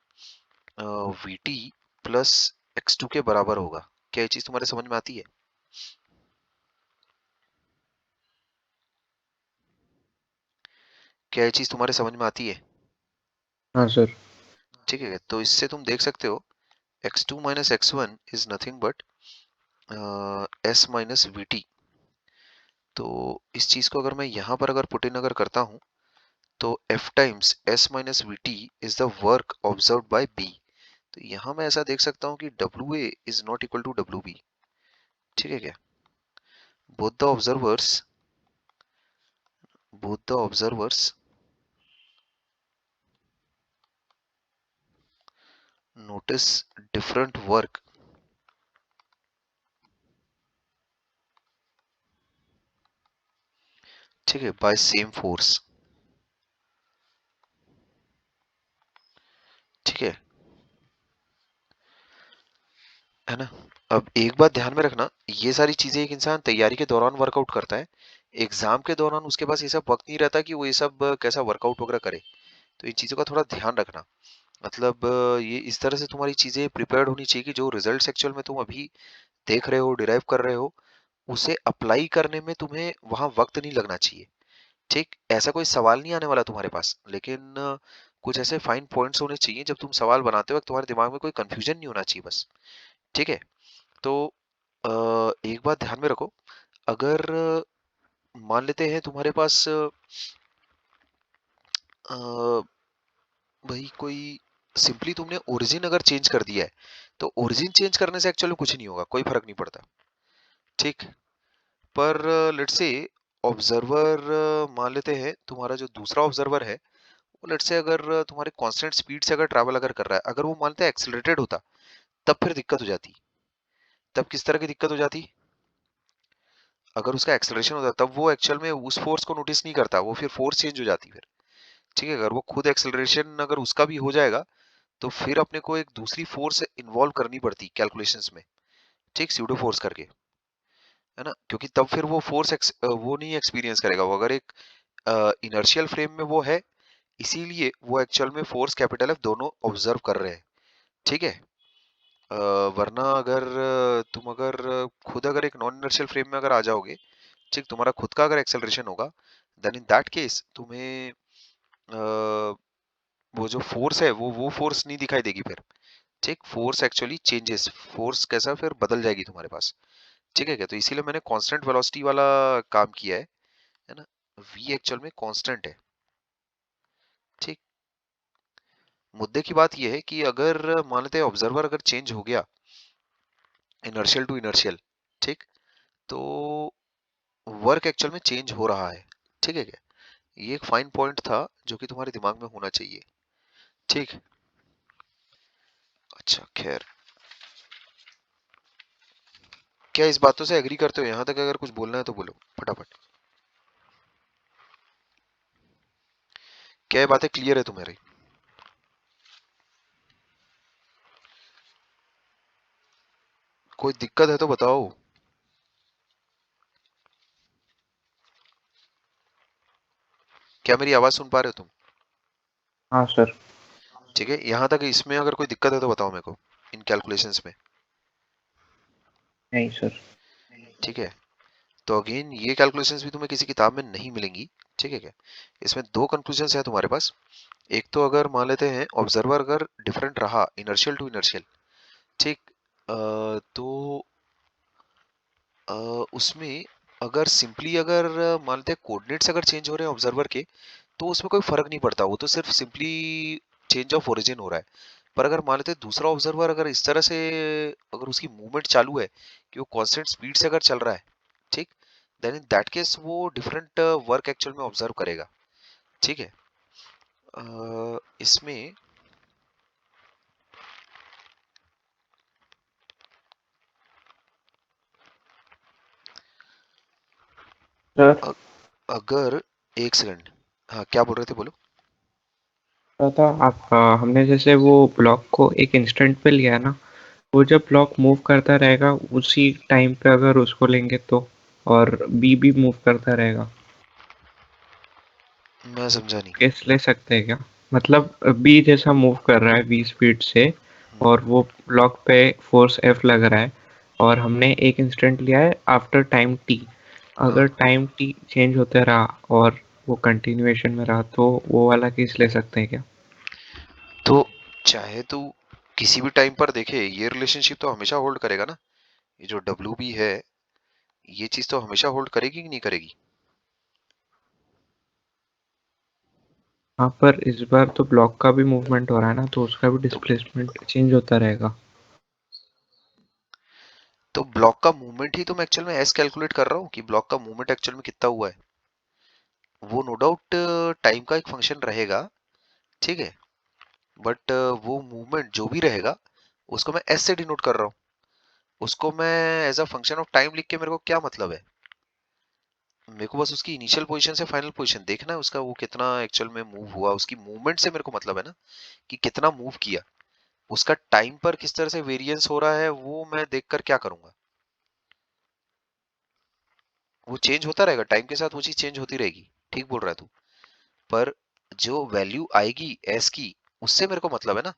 vt प्लस x2 के बराबर होगा, क्या ये चीज तुम्हारे समझ में आती है, क्या ये चीज तुम्हारे समझ में आती है, हाँ सर। ठीक है। तो इससे तुम देख सकते हो x2 minus x1 is nothing but s minus vt। तो इस चीज को अगर मैं यहाँ पर अगर पुट इन अगर करता हूँ तो f times s minus vt is the work observed bye b। तो यहाँ मैं ऐसा देख सकता हूँ कि WA is not equal to WB, ठीक है क्या। both the observers both the observers notice different work, ठीक है, by same force, ठीक है ना। अब एक बात ध्यान में रखना, ये सारी चीजें एक इंसान तैयारी के दौरान वर्कआउट करता है, एग्जाम के दौरान उसके पास ये सब वक्त नहीं रहता कि वो ये सब कैसा वर्कआउट वगैरह करे। तो इन चीजों का थोड़ा ध्यान रखना। मतलब ये इस तरह से तुम्हारी चीजें प्रिपेयर्ड होनी चाहिए कि जो रिजल्ट एक्चुअल में तुम अभी देख रहे हो, डिराइव कर रहे हो, उसे अप्लाई करने में तुम्हें वहां वक्त नहीं लगना चाहिए। ठीक, ऐसा कोई सवाल नहीं आने वाला तुम्हारे पास, लेकिन कुछ ऐसे फाइन पॉइंट्स होने चाहिए जब तुम सवाल बनाते वक्त तुम्हारे दिमाग में कोई कंफ्यूजन नहीं होना चाहिए बस। ठीक है। तो एक बात ध्यान में रखो, अगर मान लेते हैं तुम्हारे पास भाई कोई सिंपली तुमने ओरिजिन अगर चेंज कर दिया है, तो ओरिजिन चेंज करने से एक्चुअली कुछ नहीं होगा, कोई फर्क नहीं पड़ता। ठीक। पर लेट्स से ऑब्जर्वर, मान लेते हैं तुम्हारा जो दूसरा ऑब्जर्वर है, वो लेट्स से अगर तुम्हारे कांस्टेंट स्पीड से अगर ट्रैवल अगर कर रहा है, अगर वो मानते हैं एक्सेलरेटेड होता, तब फिर दिक्कत हो जाती। तब किस तरह की दिक्कत हो जाती? अगर उसका एक्सेलरेशन होता तब वो एक्चुअल में उस फोर्स को नोटिस नहीं करता, वो फिर फोर्स चेंज हो जाती फिर। ठीक है, अगर वो खुद एक्सेलरेशन अगर उसका भी हो जाएगा, तो फिर अपने को एक दूसरी फोर्स इन्वॉल्व करनी पड़ती कैलकुलेशंस में। ठीक, स्यूडो फोर्स करके, है ना, क्योंकि तब फिर वो फोर्स वो नहीं एक्सपीरियंस करेगा। वो अगर एक इनर्शियल फ्रेम में वो है, इसीलिए वो एक्चुअल में फोर्स कैपिटल एफ दोनों ऑब्जर्व कर रहे हैं। ठीक है। वरना अगर तुम अगर खुद अगर एक नॉन इनर्शियल फ्रेम में अगर आ जाओगे, ठीक, तुम्हारा खुद का अगर एक्सेलरेशन होगा, देन इन दैट केस तुम्हें वो जो फोर्स है वो फोर्स नहीं दिखाई देगी फिर। ठीक, फोर्स एक्चुअली चेंजेस, फोर्स कैसा फिर बदल जाएगी तुम्हारे पास। ठीक है क्या? तो इसीलिए मैंने कांस्टेंट वेलोसिटी वाला काम किया है ना। वी एक्चुअल में कांस्टेंट है। ठीक। मुद्दे की बात यह है कि अगर मान लेते हैं ऑब्जर्वर अगर चेंज हो गया इनर्शियल टू इनर्शियल, ठीक, तो वर्क एक्चुअल में चेंज हो रहा है। ठीक है क्या? ये एक फाइन पॉइंट था जो कि तुम्हारे दिमाग में होना चाहिए। ठीक। अच्छा, खैर, क्या इस बातों से एग्री करते हो? यहां तक अगर कुछ बोलना है तो बोलो फटाफट। क्या ये बातें क्लियर है तुम्हारी? कोई दिक्कत है तो बताओ। क्या मेरी आवाज सुन पा रहे हो तुम? हाँ सर। ठीक है, यहां तक इसमें अगर कोई दिक्कत है तो बताओ मेरे को, इन कैलकुलेशंस में। नहीं सर। ठीक है। तो अगेन ये कैलकुलेशंस भी तुम्हें किसी किताब में नहीं मिलेंगी। ठीक है क्या? इसमें दो कंक्लूजन्स है तुम्हारे पास। एक तो अगर मान लेते हैं ऑब्जर्वर अगर डिफरेंट रहा इनर्शियल टू इनर्शियल, ठीक, तो उसमें अगर सिंपली अगर मान लेते हैं कोऑर्डिनेट्स अगर चेंज हो रहे हैं ऑब्जर्वर के, तो उसमें कोई फर्क नहीं पड़ता, वो तो सिर्फ सिंपली चेंज ऑफ ओरिजिन हो रहा है। पर अगर मान लेते हैं दूसरा ऑब्जर्वर अगर इस तरह से अगर उसकी मूवमेंट चालू है कि वो कांस्टेंट स्पीड से अगर चल रहा है, ठीक, देन इन दैट केस वो डिफरेंट वर्क एक्चुअल में ऑब्जर्व करेगा। ठीक है। इसमें सर अगर एक सेकंड, हाँ क्या बोल रहे थे, बोलो। पता आप हमने जैसे वो ब्लॉक को एक इंस्टेंट पे लिया ना, वो जब ब्लॉक मूव करता रहेगा उसी टाइम पे अगर उसको लेंगे तो, और बी भी मूव करता रहेगा, मैं समझा नहीं। केस ले सकते हैं क्या? मतलब बी जैसा मूव कर रहा है वी स्पीड से, हम्म, और वो ब्लॉक पे फोर्स एफ लग रहा है, और हमने एक इंस्टेंट लिया है आफ्टर टाइम टी। हाँ, अगर टाइम टी चेंज होते रहा और वो कंटिन्यूएशन में रहा तो वो वाला केस ले सकते हैं क्या? तो चाहे तो किसी भी टाइम पर देखे, ये रिलेशनशिप तो हमेशा होल्ड करेगा ना। ये जो डब्ल्यू बी है, ये चीज तो हमेशा होल्ड करेगी कि नहीं करेगी? हाँ, पर इस बार तो ब्लॉक का भी मूवमेंट हो रहा है ना, तो उसका भी तो डिस्प्लेसमेंट चेंज होता रहेगा। तो ब्लॉक का मूवमेंट ही तो मैं एक्चुअल में एस कैलकुलेट कर रहा हूँ कि ब्लॉक का मूवमेंट एक्चुअल में कितना हुआ है। वो नो डाउट टाइम का एक फंक्शन रहेगा, ठीक है, बट वो मूवमेंट जो भी रहेगा उसको मैं एस से डिनोट कर रहा हूँ। उसको मैं as a function of time लिख के मेरे को क्या मतलब है? मेरे को बस उसकी इनिशियल पोजीशन से फाइनल पोजीशन देखना है, उसका वो कितना एक्चुअल में मूव हुआ, उसकी मूवमेंट से मेरे को मतलब है ना कि कितना मूव किया। उसका टाइम पर किस तरह से वेरिएंस हो रहा है वो मैं देखकर क्या करूंगा? वो चेंज होता रहेगा टाइम के साथ, वो चीज चेंज होती रहेगी। ठीक बोल रहा है तू, पर जो वैल्यू आएगी एस की, उससे मेरे को मतलब है ना।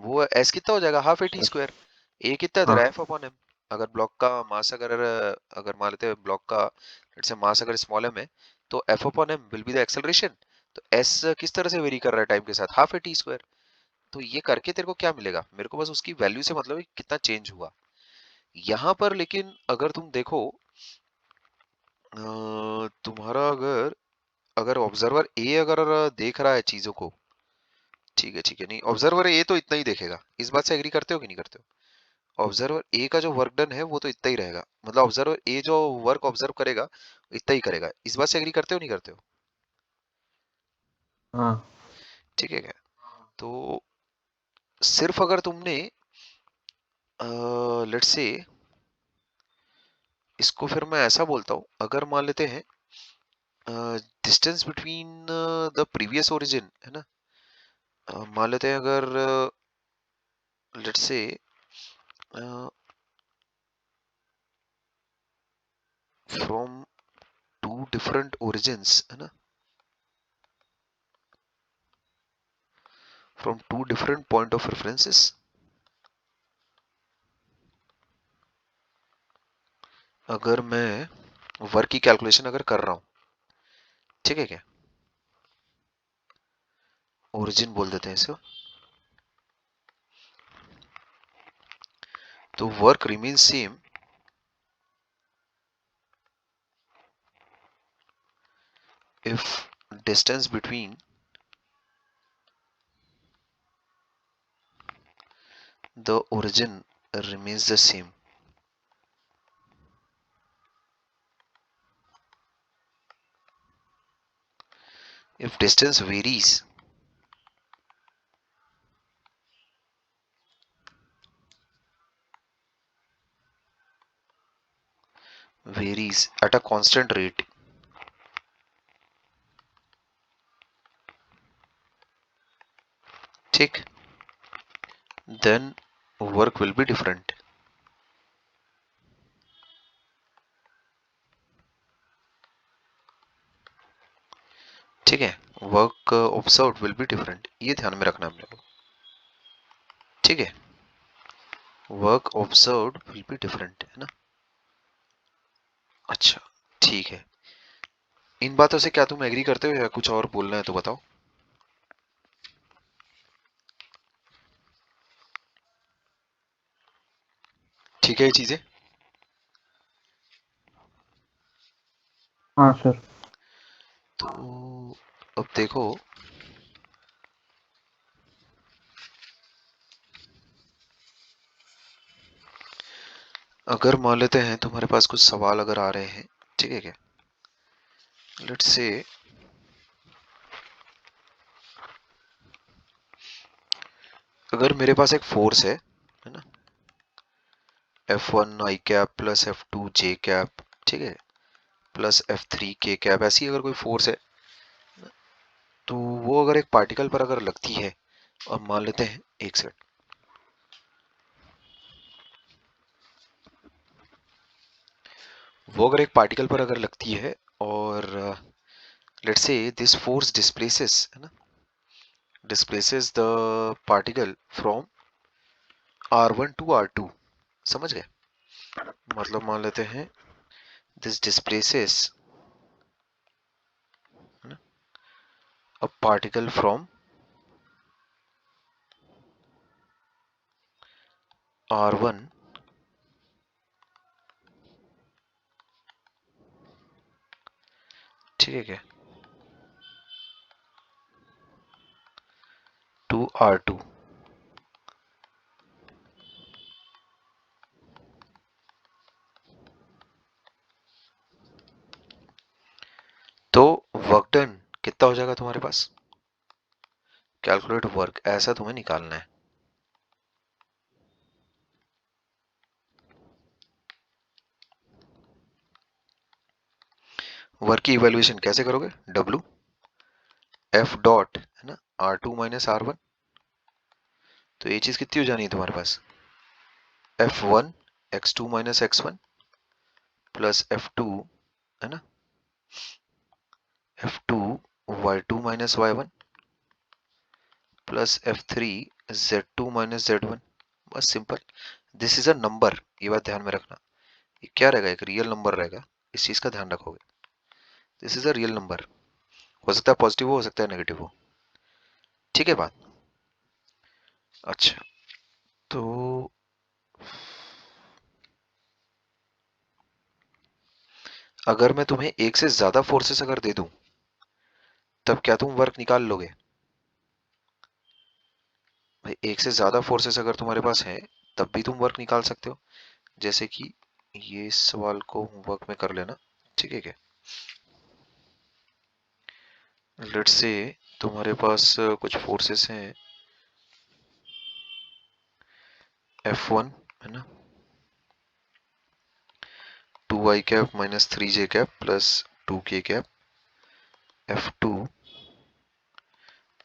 वो एस कितना हो जाएगा, half A T sir. Square. A कितना है तेरा, हाँ एफ अपॉन एम। अगर ब्लॉक का मास अगर मान लेते हैं ब्लॉक का लेट्स से मास अगर स्मॉल एम है, तो F upon M will be the acceleration. तो एस किस तरह से वेरी कर रहा है टाइम के साथ, हाफ ए टी स्क्वायर। तो ये करके तेरे को क्या मिलेगा, मेरे को बस उसकी वैल्यू से मतलब है कि कितना चेंज हुआ यहाँ पर। लेकिन अगर तुम देखो तुम्हारा अगर अगर ऑब्जर्वर ए अगर देख रहा है चीजों को, ठीक है, नहीं ऑब्जर्वर ए तो इतना ही देखेगा, इस बात से एग्री करते हो कि नहीं करते हो? ऑब्जर्वर ए का जो वर्क डन है वो तो इतना ही रहेगा, मतलब ऑब्जर्वर ए जो वर्क ऑब्जर्व करेगा इतना ही करेगा, इस बात से एग्री करते हो नहीं करते हो? हाँ ठीक है क्या? तो सिर्फ अगर तुमने लेट्स से इसको फिर मैं ऐसा बोलता हूँ, अगर मान लेते हैं distance between the previous origin है ना, मान लेते हैं अगर let's say from two different origins है ना, from two different point of references, अगर मैं वर्क की कैलकुलेशन अगर कर रहा हूँ, ठीक है क्या, ओरिजिन बोल देते हैं इसको, तो work remain same if distance between the origin remains the same. If distance varies, at a constant rate, ठीक, then work will be different. ठीक है, work observed will be different, ये ध्यान में रखना अपने को। ठीक है, work observed will be different है ना। अच्छा, ठीक है, इन बातों से क्या तुम एग्री करते हो या कुछ और बोलना है तो बताओ। ठीक है ये चीजें। हाँ सर। तो अब देखो, अगर मान लेते हैं तुम्हारे पास कुछ सवाल अगर आ रहे हैं, ठीक है क्या, लेट्स से अगर मेरे पास एक फोर्स है ना, F1 आई कैप प्लस F2 जे कैप, ठीक है, प्लस F3 के कैप, ऐसी अगर कोई फोर्स है, तो वो अगर एक पार्टिकल पर अगर लगती है, और मान लेते हैं एक सेकंड, वो अगर एक पार्टिकल पर अगर लगती है और let's say this force displaces है ना, displaces the particle from R1 to R2, समझ गए? मतलब मान लेते हैं this displaces a particle from R1, ठीक है क्या, टू R2। वर्क डन कितना हो जाएगा तुम्हारे पास, कैलकुलेट वर्क ऐसा तुम्हें निकालना है। वर्क की इवैल्यूएशन कैसे करोगे, डब्लू एफ डॉट है ना R2 - R1, तो ये चीज कितनी हो जानी है तुम्हारे पास, F1 X2 - X1 plus F2 है ना F2 Y2 - Y1 plus F3 Z2 - Z1। बस simple, this is a number, ये बात ध्यान में रखना, ये क्या रहेगा, एक रियल नंबर रहेगा, इस चीज का ध्यान रखोगे। This is a real number, हो सकता है पॉजिटिव हो सकता है नेगेटिव हो, ठीक है बात। अच्छा, तो अगर मैं तुम्हें एक से ज्यादा फोर्सेस अगर दे दूं, तब क्या तुम वर्क निकाल लोगे, भाई एक से ज्यादा फोर्सेस अगर तुम्हारे पास हैं तब भी तुम वर्क निकाल सकते हो। जैसे कि ये सवाल को होमवर्क में कर लेना, ठीक है क्या, लेट्स से तुम्हारे पास कुछ फोर्सेस हैं F1 है ना 2i cap minus 3j cap plus 2k cap, F2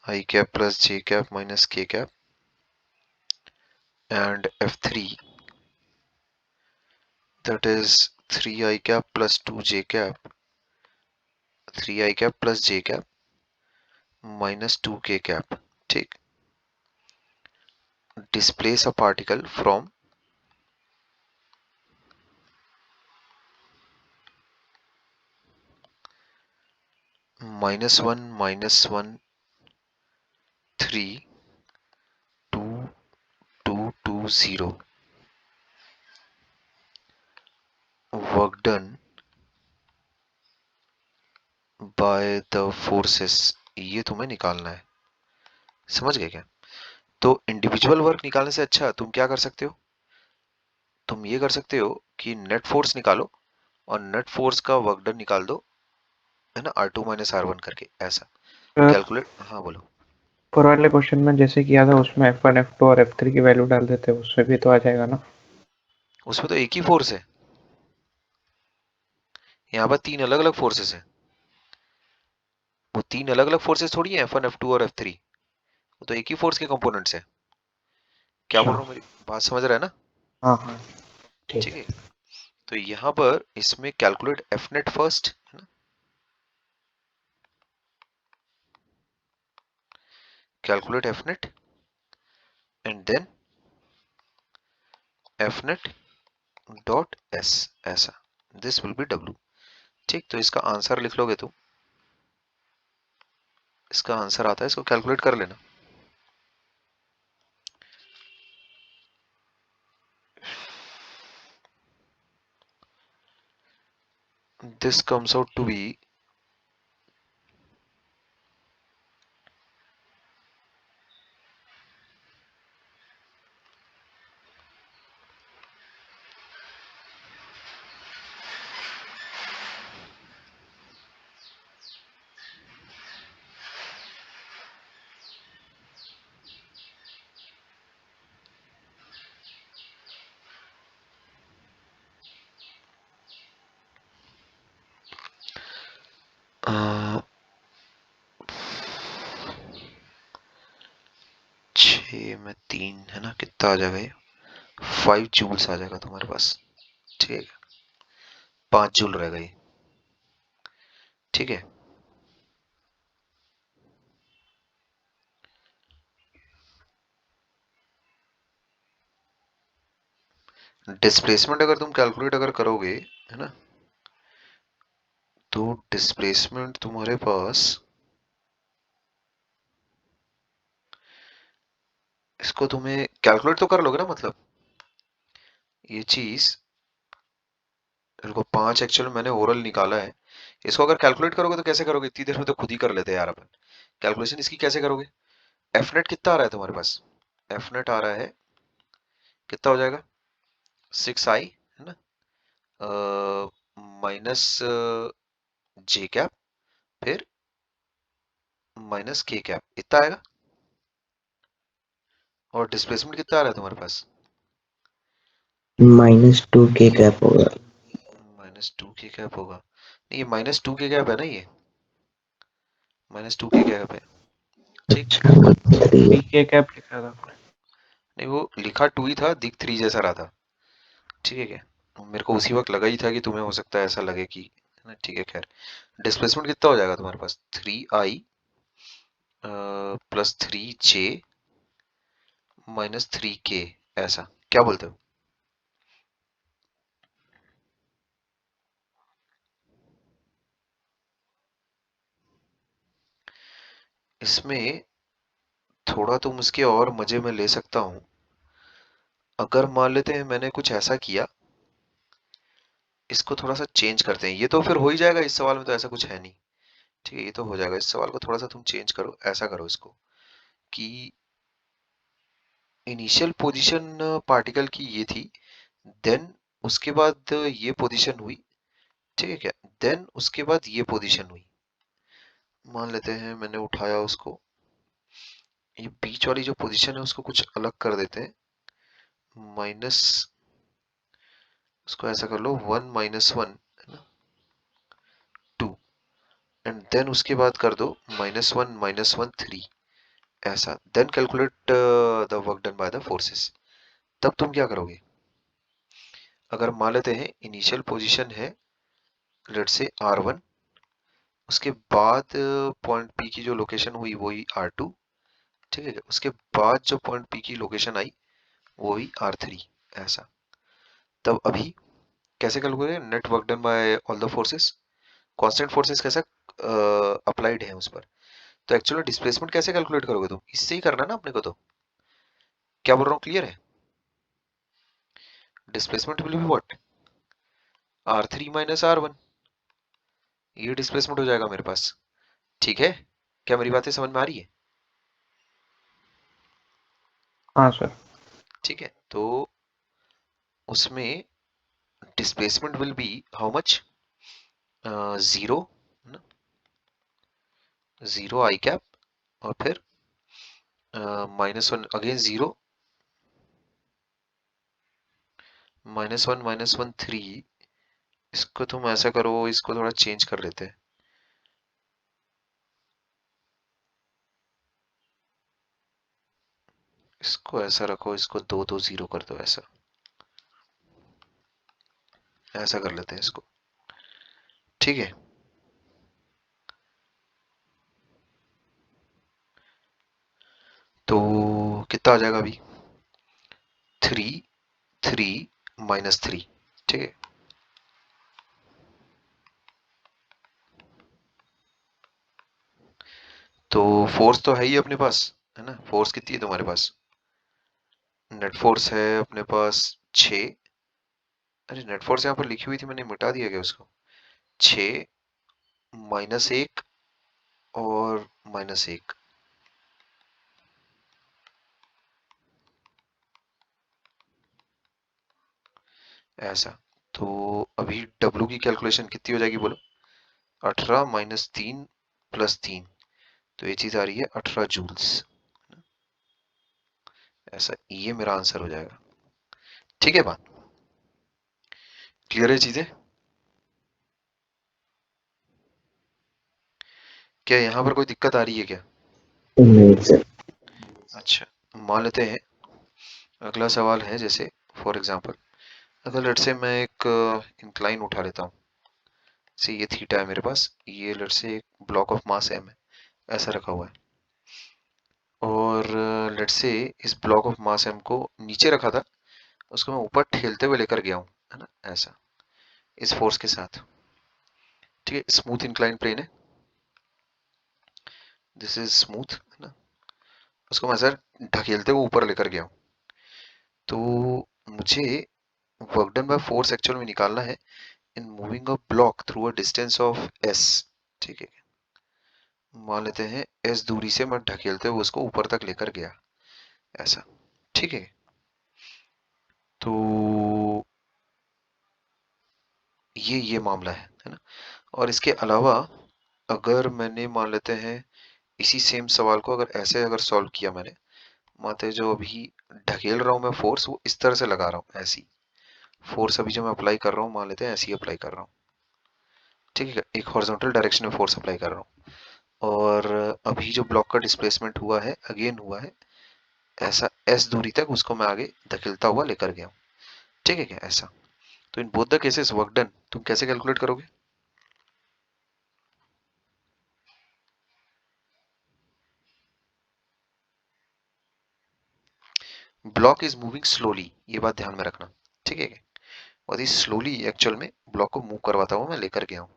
i cap plus j cap minus k cap, and F3 that is 3i cap plus 2j cap, 3i cap plus j cap minus 2k cap, ठीक। displace a particle from -1 -1 3 2 2 2 0, work done by the forces, ये तुम्हें निकालना है, समझ गए क्या। तो individual work निकालने से अच्छा तुम क्या कर सकते हो, तुम ये कर सकते हो कि नेट फोर्स निकालो और नेट फोर्स का वर्क डन निकाल दो, है ना R2 - R1 करके ऐसा सर कैलकुलेट। हाँ बोलो। ऊपर वाले क्वेश्चन में जैसे किया था उसमें F1 F2 और F3 की वैल्यू डाल देते, उससे भी तो आ जाएगा ना। उसमें तो एक ही फोर्स है, यहाँ पर तीन अलग अलग फोर्सेस हैं, वो तीन अलग अलग फोर्सेस थोड़ी है F1 F2 और F3, वो तो एक ही फोर्स के कंपोनेंट्स हैं। क्या बोल अच्छा। रहा हूँ, मेरी बात समझ रहा है ना, हाँ हाँ ठीक ठीक है। है। तो यहाँ पर इसमें कैलकुलेट F नेट फर्स्ट है ना, calculate F net and then F net dot S, ऐसा, दिस विल बी W, ठीक। तो इसका आंसर लिख लोगे तुम, इसका आंसर आता है, इसको कैलकुलेट कर लेना। This comes out to be छः में तीन है ना, कितना आ जाएगा ये, 5 जूल्स आ जाएगा तुम्हारे पास, ठीक है, 5 जूल रहेगा ये, ठीक है। डिस्प्लेसमेंट अगर तुम कैलकुलेट अगर करोगे है ना, तो डिस्प्लेसमेंट तुम्हारे पास, इसको तुम्हें कैलकुलेट तो कर लोगे ना, मतलब ये चीज, देखो 5 एक्चुअल मैंने ओरल निकाला है, इसको अगर कैलकुलेट करोगे तो कैसे करोगे, इतनी देर में तो खुद ही कर लेते हैं यार अपन, कैलकुलेशन इसकी कैसे करोगे। एफ नेट कितना आ रहा है तुम्हारे पास, एफ नेट आ रहा है, कितना हो जाएगा 6i है ना माइनस जे कैप, फिर माइनस के कैप इतना आएगा। और डिस्प्लेसमेंट कितना आ रहा है तुम्हारे पास? -2 के कैप होगा। -2 के कैप होगा। नहीं, ये -2 के कैप है ना, ये -2 के कैप है। ठीक। अच्छा, 3 के कैप लिखा था आपने। नहीं, वो लिखा 2 ही था, दिख 3 जैसा रहा था। ठीक है क्या? मेरे को उसी वक्त लगा ही था कि तुम्हें हो सकता है ऐसा लगे कि, है ना, ठीक है, खैर। डिस्प्लेसमेंट कितना हो जाएगा तुम्हारे पास? 3i प्लस 3j -3k, ऐसा क्या बोलते हो? इसमें थोड़ा तुम इसके और मजे में ले सकता हूं। अगर मान लेते हैं मैंने कुछ ऐसा किया, इसको थोड़ा सा चेंज करते हैं। ये तो फिर हो ही जाएगा, इस सवाल में तो ऐसा कुछ है नहीं। ठीक है, ये तो हो जाएगा। इस सवाल को थोड़ा सा तुम चेंज करो, ऐसा करो इसको कि इनिशियल पोजीशन पार्टिकल की ये थी, देन उसके बाद ये पोजीशन हुई। ठीक है क्या? देन उसके बाद ये पोजीशन हुई। मान लेते हैं मैंने उठाया उसको, ये बीच वाली जो पोजीशन है उसको कुछ अलग कर देते हैं। माइनस, उसको ऐसा कर लो 1 -1, है ना, 2। एंड देन उसके बाद कर दो -1 -1 3, ऐसा। Then calculate the work done by the forces. तब तुम क्या करोगे? अगर मान लेते हैं इनिशियल पोजीशन है, लेट से R1, उसके बाद पॉइंट P की जो लोकेशन हुई वो ही R2। ठीक है, उसके बाद जो पॉइंट P की लोकेशन आई वो ही R3, ऐसा। तब अभी कैसे calculate? Net work done bye all the forces, constant forces कैसा अप्लाइड है उस पर। तो एक्चुअली डिस्प्लेसमेंट कैसे कैलकुलेट करोगे तुम? इससे ही करना है ना अपने को तो। क्या बोल रहा हूँ, क्लियर है? Displacement will be what? R3 -R1, ये डिस्प्लेसमेंट हो जाएगा मेरे पास। ठीक है, क्या मेरी बातें समझ में आ रही है? हाँ सर। ठीक है, तो उसमें displacement will be how much? 0, 0 I cap, और फिर -1 अगेन 0, -1 -1 3। इसको तुम ऐसा करो, इसको थोड़ा चेंज कर लेते हैं। इसको ऐसा रखो, इसको 2 2 0 कर दो, ऐसा। ऐसा कर लेते हैं इसको। ठीक है, तो कितना आ जाएगा अभी? 3 3 -3। ठीक है, तो फोर्स तो है ही अपने पास, है ना। फोर्स कितनी है तुम्हारे पास? नेट फोर्स है अपने पास 6। अरे नेट फोर्स यहाँ पर लिखी हुई थी, मैंने मिटा दिया क्या उसको? 6 -1 और -1, ऐसा। तो अभी W की कैलकुलेशन कितनी हो जाएगी बोलो? 18 -3 +3, तो ये चीज आ रही है 18 जूल्स, ऐसा। ये मेरा आंसर हो जाएगा। ठीक है बात, क्लियर है चीजें? क्या यहाँ पर कोई दिक्कत आ रही है क्या? नहीं सर। अच्छा, मान लेते हैं अगला सवाल है, जैसे फॉर एग्जांपल, अगर लेट से मैं एक इंक्लाइन उठा लेता हूँ। से ये थीटा है मेरे पास, ये लेट से एक ब्लॉक ऑफ मास m है, ऐसा रखा हुआ है। और लेट से इस ब्लॉक ऑफ मास m को नीचे रखा था, उसको मैं ऊपर ठेलते हुए लेकर गया हूँ, है ना, ऐसा, इस फोर्स के साथ। ठीक है, स्मूथ इंक्लाइन प्लेन है, दिस इज स्मूथ, है ना। उसको मैं सर ढकेलते हुए ऊपर लेकर गया हूँ। तो मुझे work done by force actual में निकालना है in moving a block through a distance of s। ठीक है, मान लेते हैं s दूरी से मैं ढकेलते हुए उसको ऊपर तक लेकर गया, ऐसा। ठीक है, तो ये मामला है ना। और इसके अलावा अगर मैंने मान लेते हैं इसी सेम सवाल को अगर ऐसे अगर सॉल्व किया मैंने, मानते जो अभी ढकेल रहा हूँ मैं फोर्स, वो इस तरह से लगा रहा हूँ, ऐसी फोर्स अभी जो मैं अप्लाई कर रहा हूँ, मान लेते हैं ऐसी अप्लाई कर रहा हूँ, ठीक है, एक हॉरिजॉन्टल डायरेक्शन में फोर्स अप्लाई कर रहा हूँ, और अभी जो ब्लॉक का डिस्प्लेसमेंट हुआ है, अगेन हुआ है ऐसा, एस दूरी तक उसको मैं आगे धकेलता हुआ लेकर गया हूँ, ठीक है क्या, ऐसा। तो in both the cases work done तुम कैसे कैलकुलेट करोगे? ब्लॉक इज मूविंग स्लोली, ये बात ध्यान में रखना, ठीक है क्या? और इस स्लोली एक्चुअल में ब्लॉक को मूव करवाता हुआ मैं लेकर गया हूँ,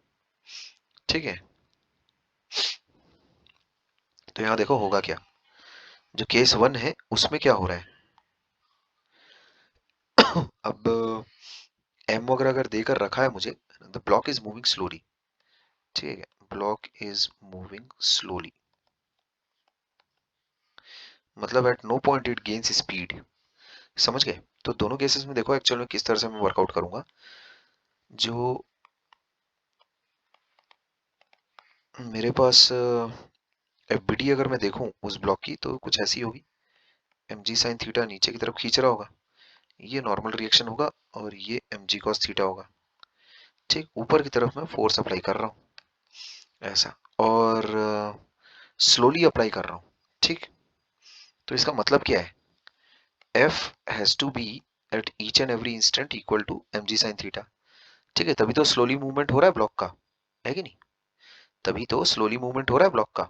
ठीक है। तो यहाँ देखो होगा क्या, जो केस 1 है उसमें क्या हो रहा है, अब एम वगैरह अगर देकर रखा है मुझे, the block is moving slowly, ठीक है, ब्लॉक इज मूविंग स्लोली, मतलब at no point it gains speed, समझ गए? तो दोनों केसेस में देखो एक्चुअल में किस तरह से मैं वर्कआउट करूंगा। जो मेरे पास एफबीडी अगर मैं देखूं उस ब्लॉक की, तो कुछ ऐसी होगी, एम जी साइन थीटा नीचे की तरफ खींच रहा होगा, ये नॉर्मल रिएक्शन होगा, और ये एम जी कॉस थीटा होगा, ठीक, ऊपर की तरफ मैं फोर्स अप्लाई कर रहा हूँ ऐसा, और स्लोली अप्लाई कर रहा हूँ, ठीक। तो इसका मतलब क्या है, F has to be at each and every instant equal to mg sin theta, ठीक है, तभी तो स्लोली मूवमेंट हो रहा है ब्लॉक का, है कि नहीं? तभी तो स्लोली मूवमेंट हो रहा है ब्लॉक का,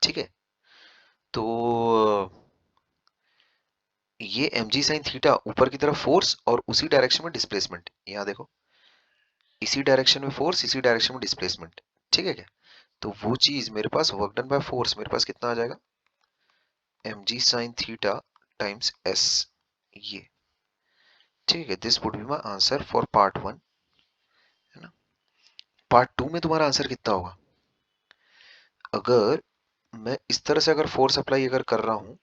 ठीक है। तो ये mg sin थीटा ऊपर की तरफ फोर्स और उसी डायरेक्शन में डिस्प्लेसमेंट, यहाँ देखो, इसी डायरेक्शन में फोर्स, इसी डायरेक्शन में डिस्प्लेसमेंट, ठीक है क्या? तो वो चीज मेरे पास वर्क डन बाय फोर्स मेरे पास कितना आ जाएगा, mg sin theta times s, ये, ठीक है। This would be my answer for part 1, है ना। पार्ट 2 में तुम्हारा आंसर कितना होगा, अगर मैं इस तरह से अगर फोर्स अप्लाई अगर कर रहा हूं,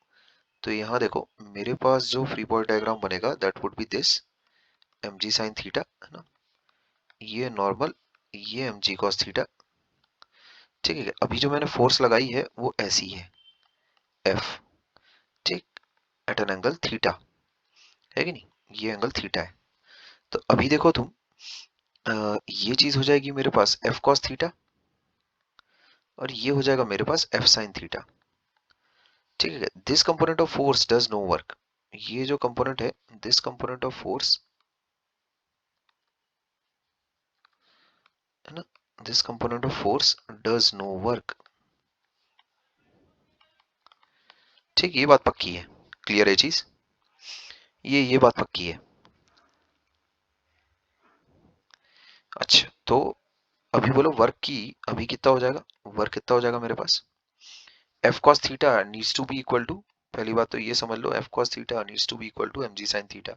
तो यहाँ देखो मेरे पास जो फ्री बॉडी डायग्राम बनेगा that would be this, M G sine theta, है ना, ये नॉर्मल, ये एम जी कॉस थीटा, ठीक है। अभी जो मैंने फोर्स लगाई है वो ऐसी है, एफ, ठीक, एट एन एंगल थीटा, है कि नहीं, ये एंगल थीटा है। तो अभी देखो तुम, ये चीज हो जाएगी मेरे पास एफ कॉस थीटा, और ये हो जाएगा मेरे पास एफ साइन थीटा, ठीक है। This component of force does no work, ये जो कंपोनेंट है, दिस कंपोनेंट ऑफ फोर्स, है ना, this component of force does no work, ठीक, ये बात पक्की है, क्लियर है चीज, ये बात पक्की है। अच्छा, तो अभी बोलो वर्क की, अभी कितना हो जाएगा, वर्क कितना हो जाएगा मेरे पास, F cos theta needs to be equal to, पहली बात तो ये समझ लो, F cos theta needs to be equal to M G sine theta,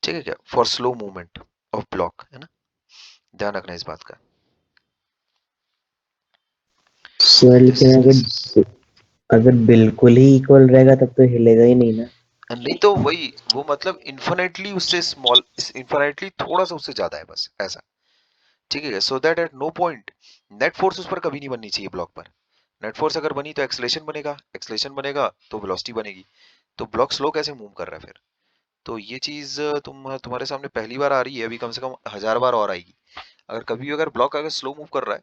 ठीक है क्या, for slow movement of block, है ना, ध्यान रखना इस बात का। सर दिस, लेकिन अगर अगर बिल्कुल ही इक्वल रहेगा तब तो हिलेगा ही नहीं ना। नहीं तो वही, वो मतलब इन्फिनेटली उससे स्मॉल, इन्फिनेटली थोड़ा सा उससे ज्यादा है, बस ऐसा, ठीक है, so that at no point net force उस पर कभी नहीं बननी चाहिए ब्लॉक पर। नेट फोर्स अगर बनी तो एक्सलेशन बनेगा, एक्सलेशन बनेगा तो वेलोसिटी बनेगी, तो ब्लॉक स्लो कैसे मूव कर रहा है फिर? तो ये चीज तुम्हारे सामने पहली बार आ रही है, अभी कम से कम 1000 बार और आएगी। अगर कभी अगर ब्लॉक अगर स्लो मूव कर रहा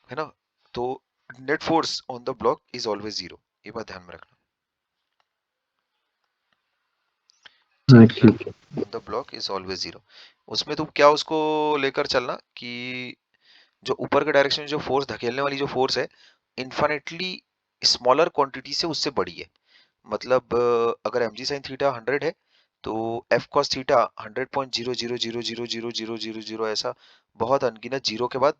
है ना, तो net force on the block is always zero, ये बात ध्यान में रखना, ठीक हाँ है, ठीक है। On the block is always zero. उसमें तुम क्या उसको लेकर चलना कि जो ऊपर के डायरेक्शन में जो फोर्स, धकेलने वाली जो फोर्स है, इन्फिनेटली स्मॉलर क्वांटिटी से उससे बड़ी है, मतलब अगर एम जी साइन थीटा 100 है, तो एफ कॉस थीटा 100.000000000 ऐसा, बहुत अनगिनत जीरो के बाद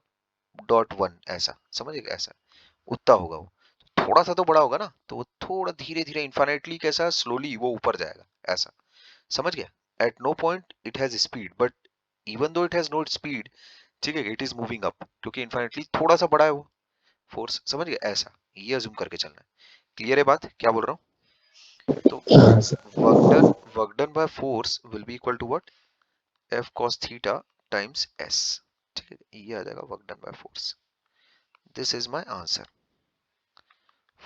डॉट वन, ऐसा समझिए, ऐसा उतना होगा वो, थोड़ा सा तो बड़ा होगा ना, तो वो थोड़ा धीरे धीरे इन्फिनेटली कैसा स्लोली वो ऊपर जाएगा, ऐसा, समझ गया। At no point it has speed, but even though it has no speed, ठीक है, इट इज मूविंग अप, क्योंकि इन्फिनेटली थोड़ा सा बड़ा है वो फोर्स, समझ गया, ऐसा, ये अज्यूम करके चलना है। क्लियर है बात क्या बोल रहा हूँ? तो हाँ sir. Work done by force will be equal to what, F cos theta times S, ठीक है, ये आ जाएगा work done by force, this is my answer.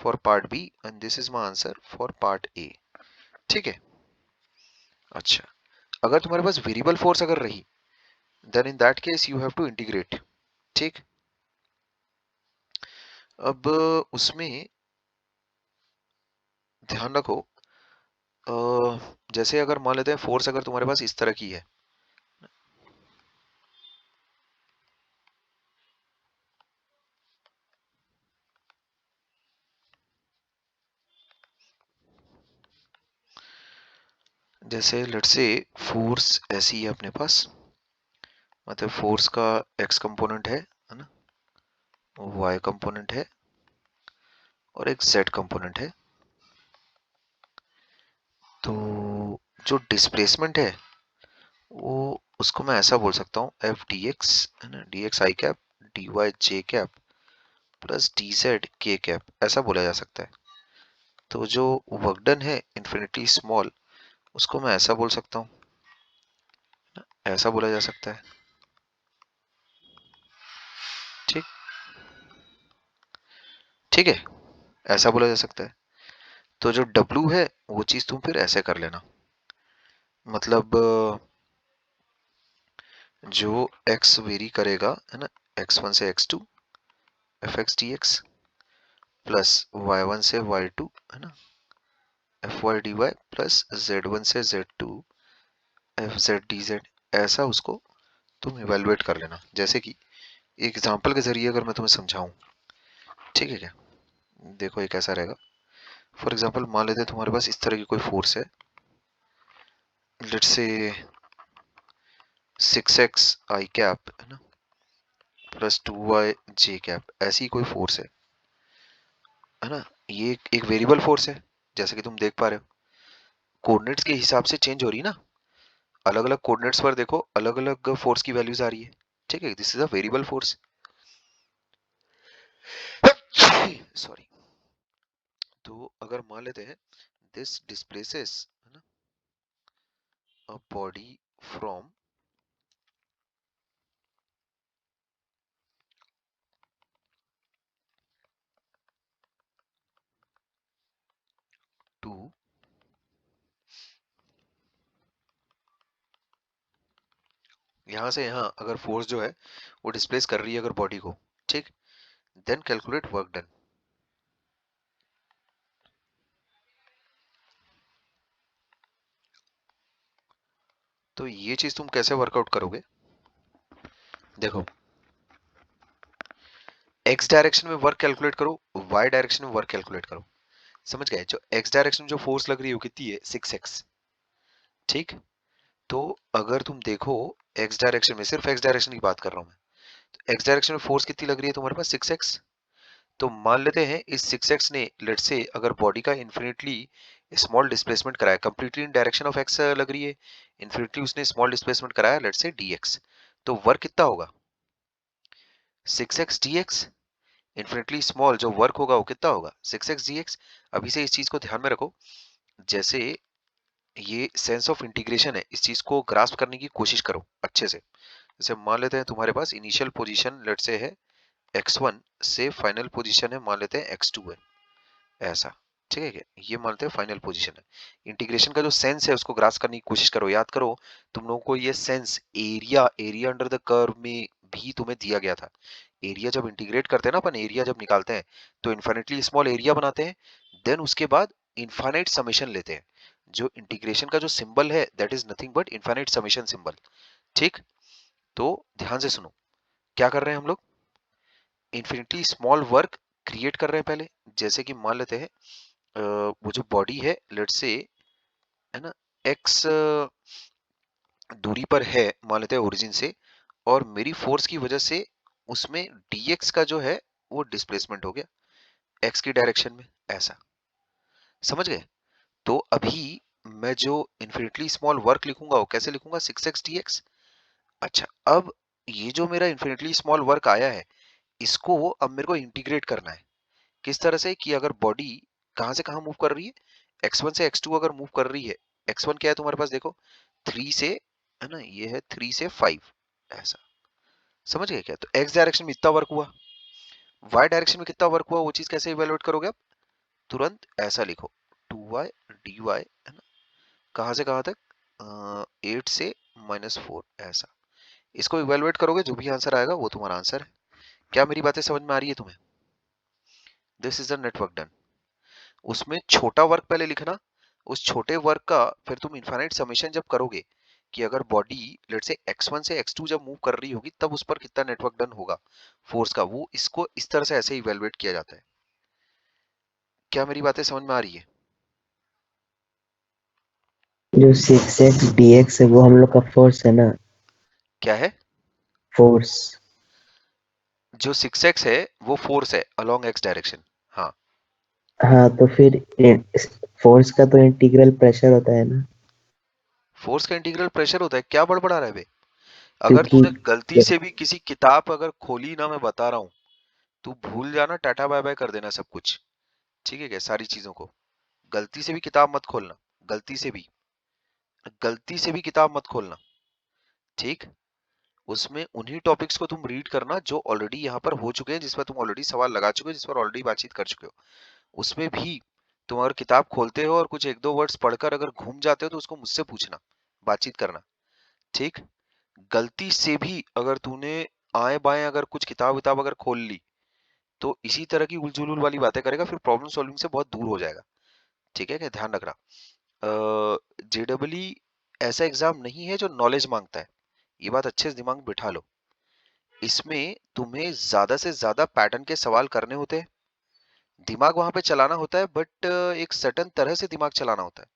For part B and this is my answer for part A. ठीक है। अच्छा, अगर तुम्हारे पास वेरिएबल फोर्स अगर रही, then in that case you have to integrate. ठीक। अब उसमें ध्यान रखो, जैसे अगर मान लेते हैं फोर्स अगर तुम्हारे पास इस तरह की है, जैसे लेट्स से फोर्स ऐसी है अपने पास, मतलब फोर्स का एक्स कंपोनेंट है ना, वाई कंपोनेंट है और एक जेड कंपोनेंट है। तो जो डिस्प्लेसमेंट है वो, उसको मैं ऐसा बोल सकता हूँ एफ डी एक्स है ना, डी एक्स आई कैप डी वाई जे कैप प्लस डी जेड के कैप, ऐसा बोला जा सकता है। तो जो वर्क डन है इन्फिनिटली स्मॉल, उसको मैं ऐसा बोल सकता हूँ, ऐसा बोला जा सकता है। ठीक। ठीक है, ऐसा बोला जा सकता है। तो जो W है वो चीज तुम फिर ऐसे कर लेना, मतलब जो x वेरी करेगा है ना, x1 से x2 F X D X plus y1 से y2 है ना, F Y D Y plus z1 से z2 F Z D Z, ऐसा उसको तुम इवेलुएट कर लेना। जैसे कि एग्जाम्पल के जरिए अगर मैं तुम्हें समझाऊं, ठीक है क्या, देखो ये कैसा रहेगा। फॉर एग्जाम्पल मान लेते हैं तुम्हारे पास इस तरह की कोई फोर्स है, let's say 6x I cap है ना प्लस 2y जे कैप, ऐसी कोई फोर्स है ना। ये एक वेरिएबल फोर्स है, जैसे कि तुम देख पा रहे हो, कोऑर्डिनेट्स के हिसाब से चेंज हो रही है ना, अलग अलग कोऑर्डिनेट्स पर देखो अलग अलग फोर्स की वैल्यूज आ रही है। ठीक है, this is a variable force. Sorry. तो अगर मान लेते हैं दिस डिस्प्लेसेस है ना अ बॉडी फ्रॉम टू, यहां से यहां अगर फोर्स जो है वो डिस्प्लेस कर रही है अगर बॉडी को, ठीक, देन कैलकुलेट वर्क डन। तो ये चीज तुम कैसे वर्कआउट करोगे, देखो एक्स डायरेक्शन में वर्क कैलकुलेट करो, वाई डायरेक्शन में वर्क कैलकुलेट करो। समझ गए, जो एक्स डायरेक्शन में जो फोर्स लग रही है वो कितनी है 6x। ठीक। तो अगर तुम देखो एक्स डायरेक्शन में, सिर्फ एक्स डायरेक्शन की बात कर रहा हूं मैं, तो एक्स डायरेक्शन में फोर्स कितनी लग रही है तुम्हारे पास 6x। तो मान लेते हैं इस 6x ने लेट्स से अगर बॉडी का इन्फिनिटली स्मॉल डिस्प्लेसमेंट कराया, completely in direction of x लग रही है, इन्फिनिटली उसने स्मॉल डिस्प्लेसमेंट कराया लेट्स से dx, तो वर्क कितना होगा 6x dx, इन्फिनिटली स्मॉल जो वर्क होगा वो कितना होगा 6x dx। अभी से इस चीज को ध्यान में रखो, जैसे ये सेंस ऑफ इंटीग्रेशन है, इस चीज को ग्रास्प करने की कोशिश करो अच्छे से। जैसे मान लेते हैं तुम्हारे पास इनिशियल पोजीशन लेट्स से है x1 से फाइनल पोजीशन है मान लेते हैं x2 है, ऐसा। ठीक है क्या, ये मानते हैं फाइनल पोजीशन है। इंटीग्रेशन का जो सेंस है उसको ग्रास्प करने की कोशिश करो, याद करो तुम लोगों को ये sense area, area under the curve में भी तुम्हें दिया गया था। एरिया जब इंटीग्रेट करते हैं ना अपन, एरिया जब निकालते हैं तो इन्फिनिटली स्मॉल एरिया बनाते हैं, देन उसके बाद इनफाइनाइट समेशन लेते हैं। जो इंटीग्रेशन का जो सिंबल है that is nothing but infinite summation symbol. ठीक। तो ध्यान से सुनो, क्या कर रहे हैं हम लोग, इन्फिनिटली स्मॉल वर्क क्रिएट कर रहे हैं पहले। जैसे कि मान लेते हैं वो जो बॉडी है लेट्स से है ना x दूरी पर है मान लेते हैं ओरिजिन से, और मेरी फोर्स की वजह से उसमें dx का जो है वो डिस्प्लेसमेंट हो गया x की डायरेक्शन में, ऐसा। समझ गए। तो अभी मैं जो इन्फिनिटली स्मॉल वर्क लिखूंगा वो कैसे लिखूंगा 6x dx। अच्छा, अब ये जो मेरा इन्फिनिटली स्मॉल वर्क आया है इसको अब मेरे को इंटीग्रेट करना है। किस तरह से कि अगर बॉडी कहां से कहां मूव कर रही है, x1 से x2 अगर मूव कर रही है, x1 क्या है तुम्हारे पास देखो 3 से है ना, ये है 3 से 5, ऐसा। समझ गए क्या, तो x डायरेक्शन में इतना वर्क हुआ, y डायरेक्शन में कितना वर्क हुआ वो चीज कैसे इवेलुएट करोगे आप, तुरंत ऐसा लिखो 2y dy, है ना, कहाँ से कहाँ तक, 8 से -4, ऐसा। इसको इवेलुएट करोगे, जो भी आंसर आएगा वो तुम्हारा आंसर है। क्या मेरी बातें समझ में आ रही है तुम्हें? This is the network done. उसमें छोटा वर्क पहले लिखना, उस छोटे वर्क का फिर तुम इनफाइनाइट समेशन जब करोगे कि अगर बॉडी लेट से x1 से x2 जब मूव कर रही होगी तब उस पर कितना नेटवर्क डन होगा फोर्स का, वो इसको इस तरह से ऐसे इवेलुएट किया जाता है। क्या मेरी बातें समझ में आ रही है? जो 6x dx है वो हम लोग का फोर्स है ना? क्या है? फोर्स। जो 6x है वो फोर्स है अलोंग x डायरेक्शन। हाँ, हाँ तो फिर फोर्स का तो इंटीग्रल प्रेशर होता है ना? फोर्स का इंटीग्रल प्रेशर होता है। क्या बड़बड़ा रहा है बे? अगर क्योंकि तूने गलती से भी किसी किताब अगर खोली ना, मैं बता रहा हूँ, तू भूल जाना, टाटा बाय बाय कर देना सब कुछ, ठीक है क्या? सारी चीजों को गलती से भी किताब मत खोलना, गलती से भी, गलती से भी किताब मत खोलना, ठीक? उसमें उन्हीं टॉपिक्स को तुम रीड करना जो ऑलरेडी यहाँ पर हो चुके हैं, जिस पर तुम ऑलरेडी सवाल लगा चुके हो, जिस पर ऑलरेडी बातचीत कर चुके हो। उसमें भी तुम अगर किताब खोलते हो और कुछ एक दो वर्ड्स पढ़कर अगर घूम जाते हो तो उसको मुझसे पूछना, बातचीत करना, ठीक? गलती से भी अगर तूने आए बाएं अगर कुछ किताब विताब अगर खोल ली तो इसी तरह की उलझुल वाली बातें करेगा, फिर प्रॉब्लम सॉल्विंग से बहुत दूर हो जाएगा, ठीक है क्या? ध्यान रखना। जेडब्ल्यू ऐसा एग्जाम नहीं है जो नॉलेज मांगता है, ये बात अच्छे से दिमाग में बिठा लो। इसमें तुम्हें ज्यादा से ज्यादा पैटर्न के सवाल करने होते हैं, दिमाग वहां पे चलाना होता है, बट एक सर्टेन तरह से दिमाग चलाना होता है,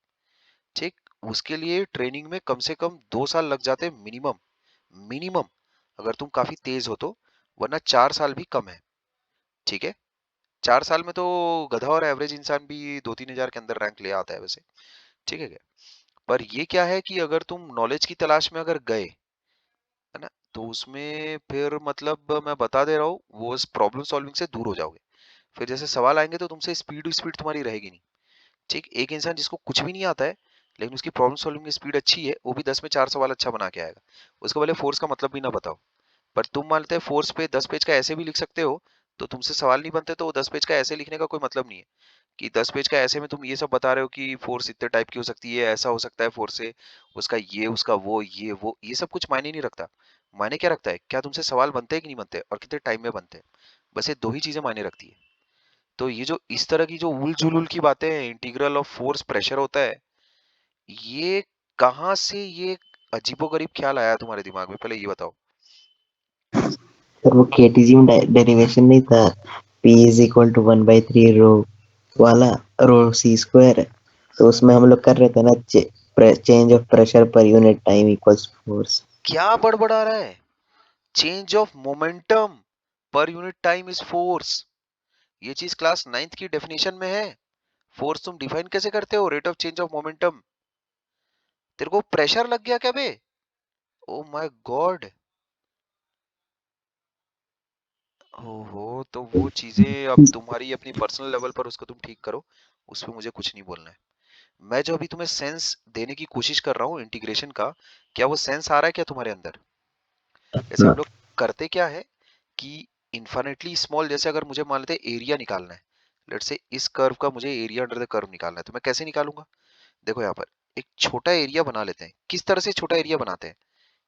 ठीक? उसके लिए ट्रेनिंग में कम से कम 2 साल लग जाते हैं मिनिमम, मिनिमम, अगर तुम काफी तेज हो तो, वरना 4 साल भी कम है, ठीक है? 4 साल में तो गधा और एवरेज इंसान भी 2-3 हजार के अंदर रैंक ले आता है वैसे, ठीक है क्या? पर ये क्या है कि अगर तुम नॉलेज की तलाश में अगर गए, है ना, तो उसमें फिर मतलब मैं बता दे रहा हूँ, वो प्रॉब्लम सॉल्विंग से दूर हो जाओगे। फिर जैसे सवाल आएंगे तो तुमसे स्पीड स्पीड तुम्हारी रहेगी नहीं, ठीक? एक इंसान जिसको कुछ भी नहीं आता है लेकिन उसकी प्रॉब्लम सॉल्विंग की स्पीड अच्छी है, वो भी 10 में 4 सवाल अच्छा बना के आएगा। उसको भले फोर्स का मतलब भी ना बताओ, पर तुम मानते हैं फोर्स पे 10 पेज का ऐसे भी लिख सकते हो, तो तुमसे सवाल नहीं बनते, तो वो 10 पेज का ऐसे लिखने का कोई मतलब नहीं है कि 10 पेज का ऐसे में तुम ये सब बता रहे हो कि फोर्स इतने टाइप की हो सकती है, ऐसा हो सकता है फोर्स से, उसका ये उसका वो ये सब कुछ मायने नहीं रखता। मायने क्या रखता है, क्या तुमसे सवाल बनते हैं कि नहीं बनते और कितने टाइम में बनते हैं, बस ये दो ही चीजें मायने रखती है। तो ये जो इस तरह की जो उल जुलूल की बातें हैं, इंटीग्रल ऑफ फोर्स प्रेशर होता है, ये कहाँ से ये अजीबोगरीब ख्याल आया तुम्हारे दिमाग में, पहले ये बताओ। सर वो केटीजी में डेरिवेशन नहीं था, P इज इक्वल टू 1/3 रो वाला, रो सी स्क्वायर, तो उसमें हम लोग कर रहे थे ना, change of pressure per unit time equals force. क्या बड़बड़ा रहा है? Change of momentum per unit time is force, ये चीज क्लास 9th की डेफिनेशन में है। फोर्स तुम डिफाइन कैसे करते हो? Rate of change of momentum. तेरे को प्रेशर लग गया क्या बे? Oh my God. ओहो, तो वो चीजें अब तुम्हारी अपनी पर्सनल लेवल पर उसको तुम ठीक करो, उस पे मुझे कुछ नहीं बोलना है। मैं जो अभी तुम्हें सेंस देने की कोशिश कर रहा हूँ इंटीग्रेशन का, क्या वो सेंस आ रहा है क्या तुम्हारे अंदर? जैसे हम लोग करते क्या है कि इन्फिनिटली स्मॉल, जैसे अगर मुझे मान लेते एरिया निकालना है, लेट्स से इस कर्व का मुझे एरिया अंडर द कर्व निकालना है, तो मैं कैसे निकालूंगा? देखो यहाँ पर एक छोटा एरिया बना लेते हैं। किस तरह से छोटा एरिया बनाते हैं?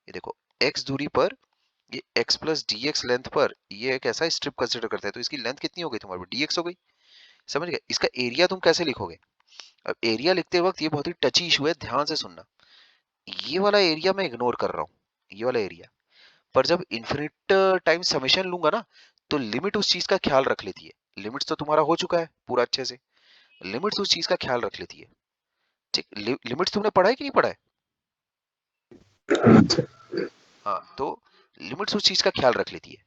ये देखो, x दूरी पर, ये x plus D x length पर ये एक ऐसा स्ट्रिप कंसिडर करते हैं, तो इसकी लेंथ कितनी हो गई तुम्हारी? dx हो गई। समझ गए? इसका एरिया तुम कैसे लिखोगे? अब एरिया लिखते वक्त ये बहुत ही टची इशू है, ध्यान से सुनना। ये वाला एरिया मैं इग्नोर कर रहा हूँ, ये वाला एरिया, पर जब इन्फिनिट टाइम समेशन लूंगा ना, तो लिमिट उस चीज का ख्याल रख लेती है। लिमिट्स तो तुम्हारा हो चुका है पूरा अच्छे से, लिमिट्स उस चीज का ख्याल रख लेती है, ठीक? लिमिट्स तुमने पढ़ा है कि नहीं पढ़ा है? हाँ, तो लिमिट्स उस चीज का ख्याल रख लेती है,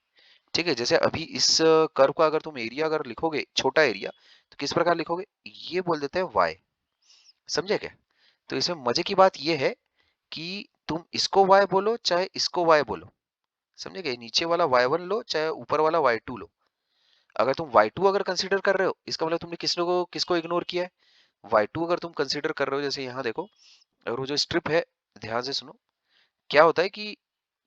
ठीक है? जैसे अभी इस कर्व का अगर तुम एरिया अगर लिखोगे, छोटा एरिया, तो किस प्रकार लिखोगे? ये बोल देते हैं y। समझे क्या? तो इसमें मजे की बात ये है कि तुम इसको y बोलो चाहे इसको y बोलो, समझे क्या? नीचे वाला y1 लो चाहे ऊपर वाला y2 लो, अगर तुम y2 अगर कंसीडर कर रहे हो, इसका मतलब तुमने किसको किसको इग्नोर किया है? y2 अगर तुम कंसीडर कर रहे हो, जैसे यहाँ देखो, और वो जो स्ट्रिप है, ध्यान से सुनो, क्या होता है कि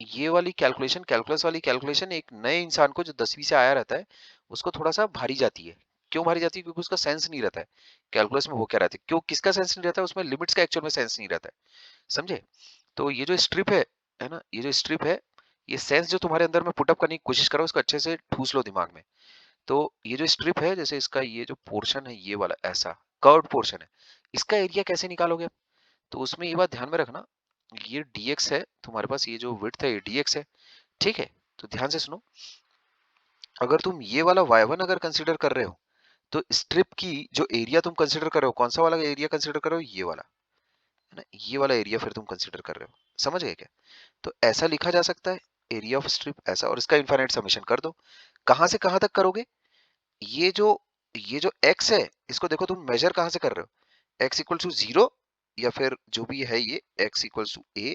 ये वाली कैलकुलेशन, कैलकुलस वाली कैलकुलेशन एक नए इंसान को जो 10वीं से आया रहता है, उसको थोड़ा सा भारी जाती है, क्यों मारी जाती है? क्योंकि उसका सेंस नहीं रहता है कैलकुलस में वो क्या रहता है, क्यों किसका सेंस नहीं रहता है, उसमें लिमिट्स का एक्चुअल में सेंस नहीं रहता है, समझे? तो ये जो स्ट्रिप है ना, ये जो स्ट्रिप है, ये सेंस जो तुम्हारे अंदर में पुटअप करने की कोशिश करो, उसको अच्छे से ठूस लो दिमाग में। तो ये जो स्ट्रिप है, जैसे इसका ये जो पोर्शन है, ये वाला ऐसा कर्व्ड पोर्शन है, इसका एरिया कैसे निकालोगे? तो उसमें ये बात ध्यान में रखना, ये dx है तुम्हारे पास, ये जो विड्थ है ये dx है, ठीक है? तो ध्यान से सुनो, अगर तुम ये वाला y1 अगर कंसीडर कर रहे हो, तो स्ट्रिप की जो एरिया तुम कंसीडर कर रहे हो, कौन सा वाला एरिया कंसीडर कर रहे हो? ये वाला, है ना, ये वाला एरिया फिर तुम कंसीडर कर रहे हो, समझ गए क्या? तो ऐसा लिखा जा सकता है एरिया ऑफ स्ट्रिप ऐसा, और इसका इनफाइनाइट समेशन कर दो। कहां से कहां तक करोगे? ये जो x है, इसको देखो तुम मेजर कहां से कर रहे हो, x इक्वल टू 0, या फिर जो भी है ये x इक्वल टू a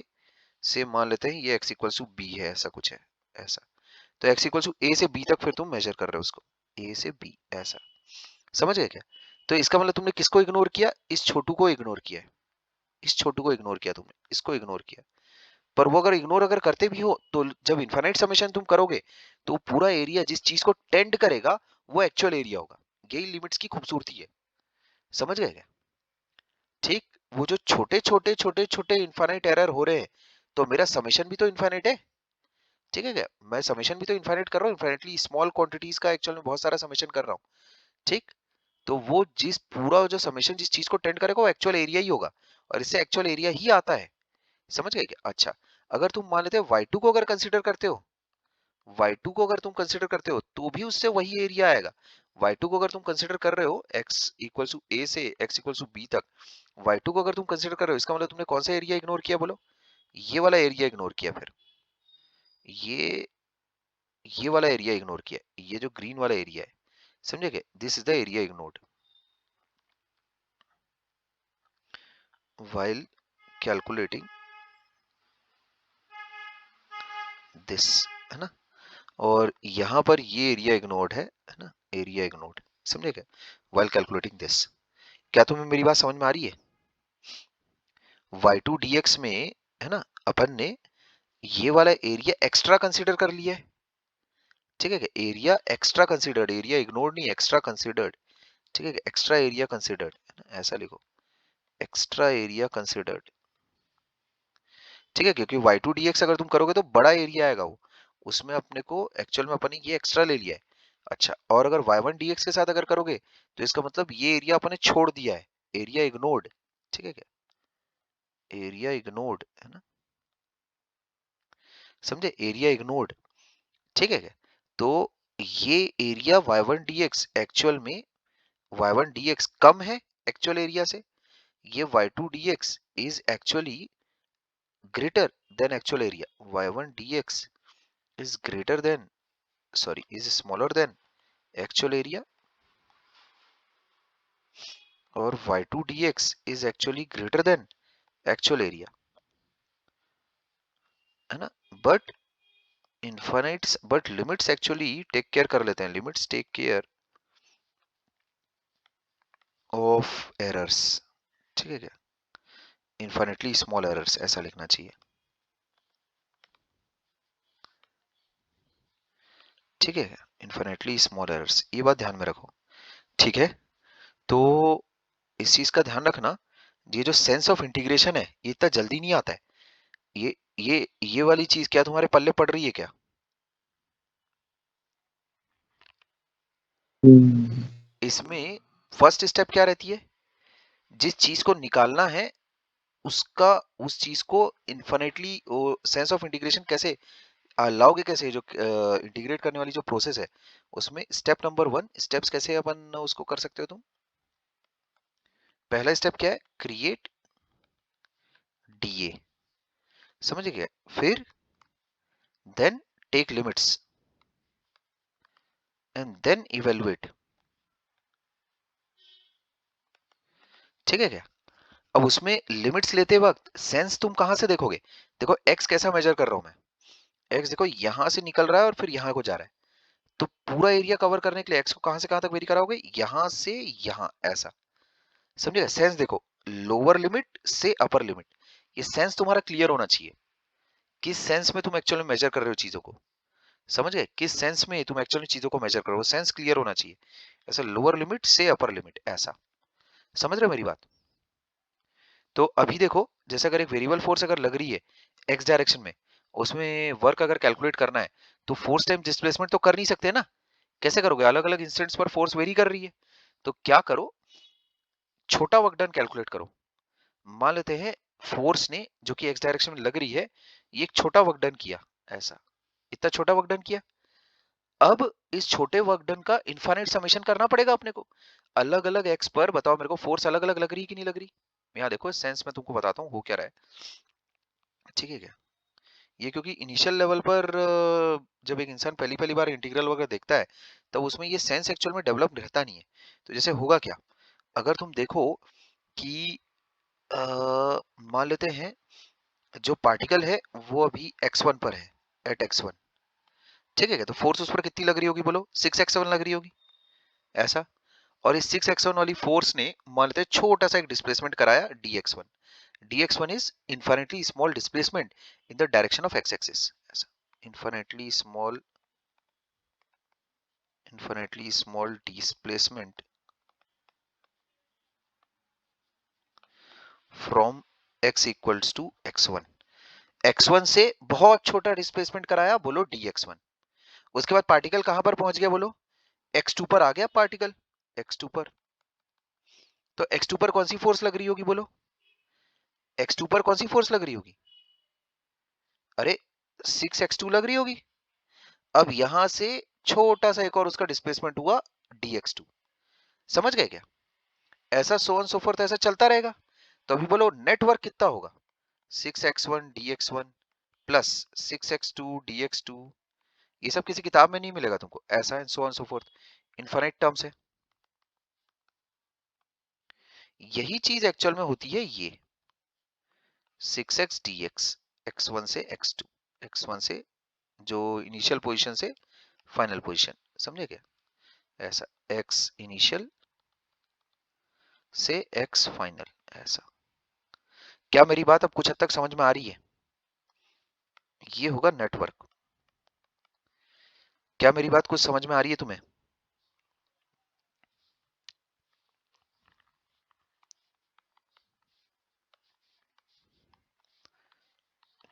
से मान लेते हैं, ये x इक्वल टू b है, ऐसा कुछ है, ऐसा। तो x इक्वल टू a से b तक फिर तुम मेजर कर रहे हो उसको, a से b, ऐसा, समझ गए क्या? तो इसका मतलब तुमने किसको इग्नोर किया? इस छोटू को इग्नोर किया है, इस छोटू को इग्नोर किया तुमने, इसको इग्नोर किया। पर वो अगर इग्नोर अगर करते भी हो, तो जब इनफाइनाइट समेशन तुम करोगे, तो पूरा एरिया जिस चीज को टेंड करेगा वो एक्चुअल एरिया होगा। यही लिमिट्स की खूबसूरती है, समझ गए क्या? ठीक, वो जो छोटे छोटे छोटे छोटे इनफाइनाइट एरर हो रहे हैं, तो मेरा समेशन भी तो इनफाइनाइट है, ठीक है क्या? मैं समेशन भी तो इनफाइनाइट कर रहा हूँ, इनफाइनाइटली स्मॉल क्वांटिटीज का एक्चुअल में बहुत सारा समेशन कर रहा हूँ, ठीक? तो वो जिस पूरा जो समेशन जिस चीज को टेंड करेगा वो एक्चुअल एरिया ही होगा, और इससे एक्चुअल एरिया ही आता है, समझ गए क्या? अच्छा, अगर तुम मान लेते हो y2 को अगर कंसीडर करते हो, y2 को अगर तुम कंसीडर करते हो, तो भी उससे वही एरिया आएगा। y2 को अगर तुम कंसीडर कर रहे हो, x इक्वल टू a से x इक्वल टू b तक, y2 को अगर तुम कंसीडर कर रहे हो, इसका मतलब तुमने कौन सा एरिया इग्नोर किया बोलो? ये वाला एरिया इग्नोर किया, फिर ये ये वाला एरिया इग्नोर किया, ये जो ग्रीन वाला एरिया है, समझे क्या? This is the area ignored while calculating this, है ना? और यहाँ पर ये एरिया इग्नोर्ड है ना, एरिया इग्नोर्ड, समझे क्या? While calculating this. क्या तुम्हें मेरी बात समझ में आ रही है? y2 dx में, है ना, अपन ने ये वाला एरिया एक्स्ट्रा कंसीडर कर लिया है, ठीक है? Area extra considered, area ignored नहीं, एक्स्ट्रा कंसीडर्ड, ठीक है? एक्स्ट्रा एरिया कंसीडर्ड, ऐसा लिखो, एक्स्ट्रा एरिया कंसीडर्ड, ठीक है? क्योंकि y2 dx अगर तुम करोगे तो बड़ा एरिया आएगा वो, उसमें अपने को एक्चुअल में अपन ने ये एक्स्ट्रा ले लिया है। अच्छा, और अगर y1 dx के साथ अगर करोगे, तो इसका मतलब ये एरिया अपन ने छोड़ दिया है, एरिया इग्नोर्ड, ठीक है क्या? एरिया इग्नोर्ड, है ना, समझे? एरिया इग्नोर्ड, ठीक है क्या? तो ये एरिया y1 dx एक्चुअल में y1 dx कम है एक्चुअल एरिया से, ये y2 dx is actually greater than actual area, y1 dx is greater than, sorry, is smaller than actual area, और y2 dx is actually greater than actual area, है ना? But infinite, but limits actually take care कर लेते हैं, limits take care of errors, ठीक है क्या? Infinitely small errors ऐसा लिखना चाहिए, ठीक है? इनफाइनाइटली स्मॉल एरर्स, ये बात ध्यान में रखो, ठीक है? तो इस चीज का ध्यान रखना, ये जो सेंस ऑफ इंटीग्रेशन है ये इतना जल्दी नहीं आता है, ये वाली चीज क्या तुम्हारे पल्ले पड़ रही है क्या? इसमें फर्स्ट स्टेप क्या रहती है? जिस चीज को निकालना है उसका, उस चीज को इन्फिनिटली सेंस ऑफ इंटीग्रेशन कैसे लाओगे, कैसे जो इंटीग्रेट करने वाली जो प्रोसेस है, उसमें स्टेप नंबर 1 स्टेप्स कैसे अपन उसको कर सकते हो तुम? पहला स्टेप क्या है? क्रिएट डीए, समझ गए? फिर then take limits and then evaluate, ठीक है क्या? अब उसमें लिमिट्स लेते वक्त सेंस तुम कहां से देखोगे? देखो एक्स कैसा मेजर कर रहा हूं मैं, एक्स देखो यहां से निकल रहा है और फिर यहां को जा रहा है, तो पूरा एरिया कवर करने के लिए एक्स को कहां से कहां तक वेरी कराओगे? यहां से यहां, ऐसा, समझेगा? सेंस देखो, लोअर लिमिट से अपर लिमिट, ये सेंस तुम्हारा क्लियर होना चाहिए, किस सेंस में तुम एक्चुअली मेजर कर रहे हो चीजों को, समझ गए? किस सेंस में तुम एक्चुअली चीजों को मेजर करो, सेंस क्लियर होना चाहिए। ऐसा लोअर लिमिट से अपर लिमिट, ऐसा समझ रहे हो मेरी बात? तो अभी देखो, जैसे अगर एक वेरिएबल फोर्स अगर लग रही है एक्स डायरेक्शन में, उसमें वर्क अगर कैलकुलेट करना है, तो फोर्स टाइम डिस्प्लेसमेंट तो कर नहीं सकते ना। कैसे करोगे? अलग अलग इंस्टेंट्स पर फोर्स वेरी कर रही है, तो क्या करो, छोटा वर्क डन कैलकुलेट करो। मान लेते हैं फोर्स ने, जो कि एक्स डायरेक्शन में लग रही है, ये एक छोटा वर्क डन किया, ऐसा इतना छोटा वर्क डन किया। अब इस छोटे वर्क डन का इनफाइनाइट समेशन करना पड़ेगा अपने को। अलग अलग एक्स पर बताओ मेरे को फोर्स अलग अलग लग रही है कि नहीं लग रही। यहाँ देखो सेंस में तुमको बताता हूँ हो क्या रहा है, ठीक है क्या? ये क्योंकि इनिशियल लेवल पर जब एक इंसान पहली पहली बार इंटीग्रल वगैरह देखता है, तब उसमें ये सेंस एक्चुअल में डेवलप रहता नहीं है। तो जैसे होगा क्या, अगर तुम देखो कि मान लेते हैं जो पार्टिकल है वो अभी x1 पर है, एट x1, ठीक है क्या? तो फोर्स उस पर कितनी लग रही होगी बोलो? 6x1 लग रही होगी, ऐसा। और इस 6x1 वाली फोर्स ने मान लेते हैं छोटा सा एक डिस्प्लेसमेंट कराया dx1। dx1 is infinitely small displacement in the direction of x axis, ऐसा। Infinitely small displacement from x equals to x1। x1 से बहुत छोटा डिस्प्लेसमेंट कराया, बोलो dx1। उसके बाद पार्टिकल कहां पर पहुंच गया बोलो? x2 पर आ गया पार्टिकल, x2 पर। तो x2 पर कौन सी फोर्स लग रही होगी बोलो? x2 पर कौन सी फोर्स लग रही होगी? अरे 6x2 लग रही होगी। अब यहां से छोटा सा एक और उसका डिस्प्लेसमेंट हुआ dx2, समझ गए क्या? ऐसा सो ऑन सो फोर्थ ऐसा चलता रहेगा। तो अभी बोलो नेटवर्क कितना होगा? 6x1 dx1 plus 6x2 dx2। ये सब किसी किताब में नहीं मिलेगा तुमको, ऐसा and so on so fourth, infinite terms है। यही चीज एक्चुअल में होती है ये 6x dx, x1 से x2, x1 से जो इनिशियल पोजीशन से फाइनल पोजीशन, समझे क्या? ऐसा x इनिशियल से x फाइनल, ऐसा। क्या मेरी बात अब कुछ हद तक समझ में आ रही है? ये होगा नेटवर्क। क्या मेरी बात कुछ समझ में आ रही है तुम्हें?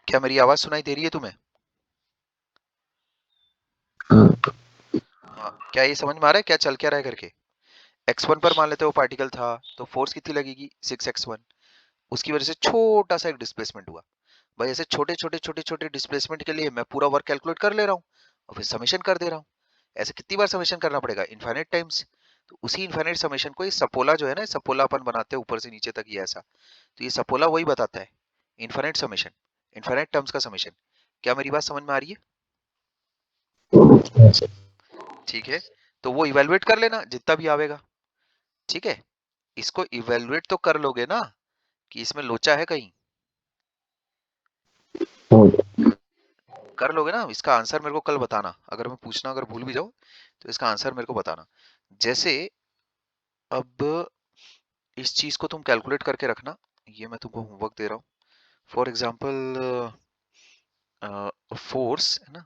क्या मेरी आवाज सुनाई दे रही है तुम्हें? हाँ, क्या ये समझ में आ रहा है क्या चल क्या रहा है करके? x1 पर मान लेते हो पार्टिकल था, तो फोर्स कितनी लगेगी? 6x1। उसकी वजह से छोटा सा एक डिस्प्लेसमेंट हुआ। भाई ऐसे छोटे छोटे छोटे छोटे डिस्प्लेसमेंट के लिए मैं पूरा वर्क कैलकुलेट कर ले रहा हूँ और फिर समेशन कर दे रहा हूँ। ऐसे कितनी बार समेशन करना पड़ेगा? Infinite times. तो उसी इनफाइनाइट समेशन को ये सपोला जो है ना, सपोला अपन बनाते हैं ऊपर से नीचे तक, ये ऐसा। तो ये सपोला वही बताता है, इनफाइनाइट समेशन, इनफाइनाइट टर्म्स का समेशन। क्या मेरी बात समझ में आ रही है? ठीक है, तो वो इवेलुएट कर लेना जितना भी आवेगा, ठीक है। इसको इवेलुएट तो कर लोगे ना, कि इसमें लोचा है कहीं? कर लोगे ना? इसका आंसर मेरे को कल बताना, अगर मैं पूछना अगर भूल भी जाऊं तो इसका आंसर मेरे को बताना। जैसे अब इस चीज को तुम कैलकुलेट करके रखना, ये मैं तुमको होमवर्क दे रहा हूँ। फॉर एग्जाम्पल फोर्स है ना,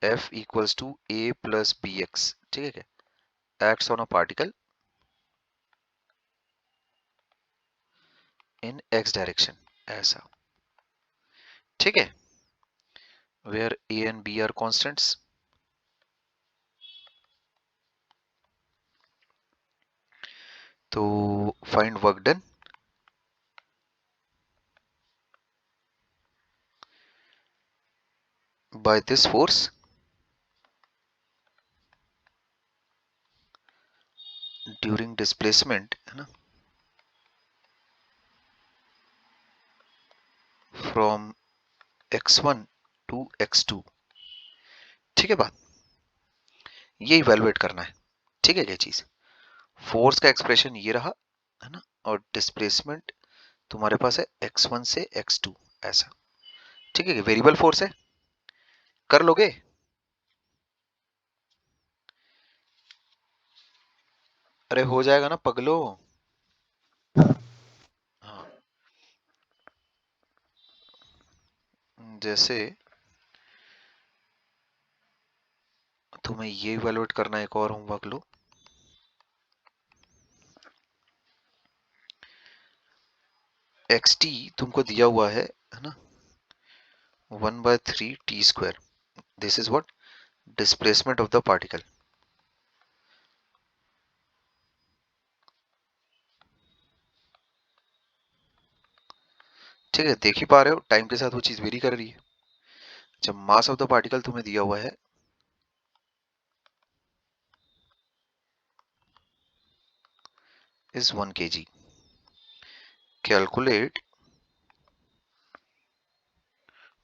F equals to a plus B X, ठीक है क्या? Acts on a particle in x direction, ऐसा, ठीक है। Where a and b are constants। तो find work done by this force during displacement, है ना, फ्रॉम x1 टू x2, ठीक है बात? ये इवेलुएट करना है, ठीक है क्या चीज? फोर्स का एक्सप्रेशन ये रहा, है ना, और डिस्प्लेसमेंट तुम्हारे पास है x1 से x2, ऐसा, ठीक है। वेरिएबल फोर्स है, कर लोगे? अरे हो जाएगा ना पगलो। हाँ, जैसे तुम्हें ये इवेलुएट करना, एक और होमवर्क लो। xt तुमको दिया हुआ है ना, 1/3 t square. This is what? Displacement of the particle. ठीक है, देख ही पा रहे हो टाइम के साथ वो चीज वेरी कर रही है। जब मास ऑफ द पार्टिकल तुम्हें दिया हुआ है is 1 kg, calculate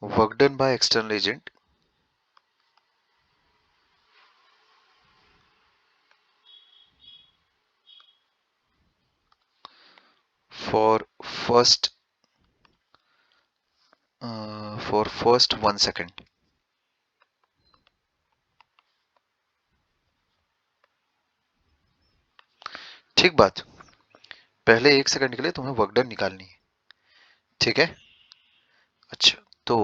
work done by external agent for first 1 second। ठीक बात, पहले 1 सेकंड के लिए तुम्हें वर्क डन निकालनी है। ठीक है, अच्छा तो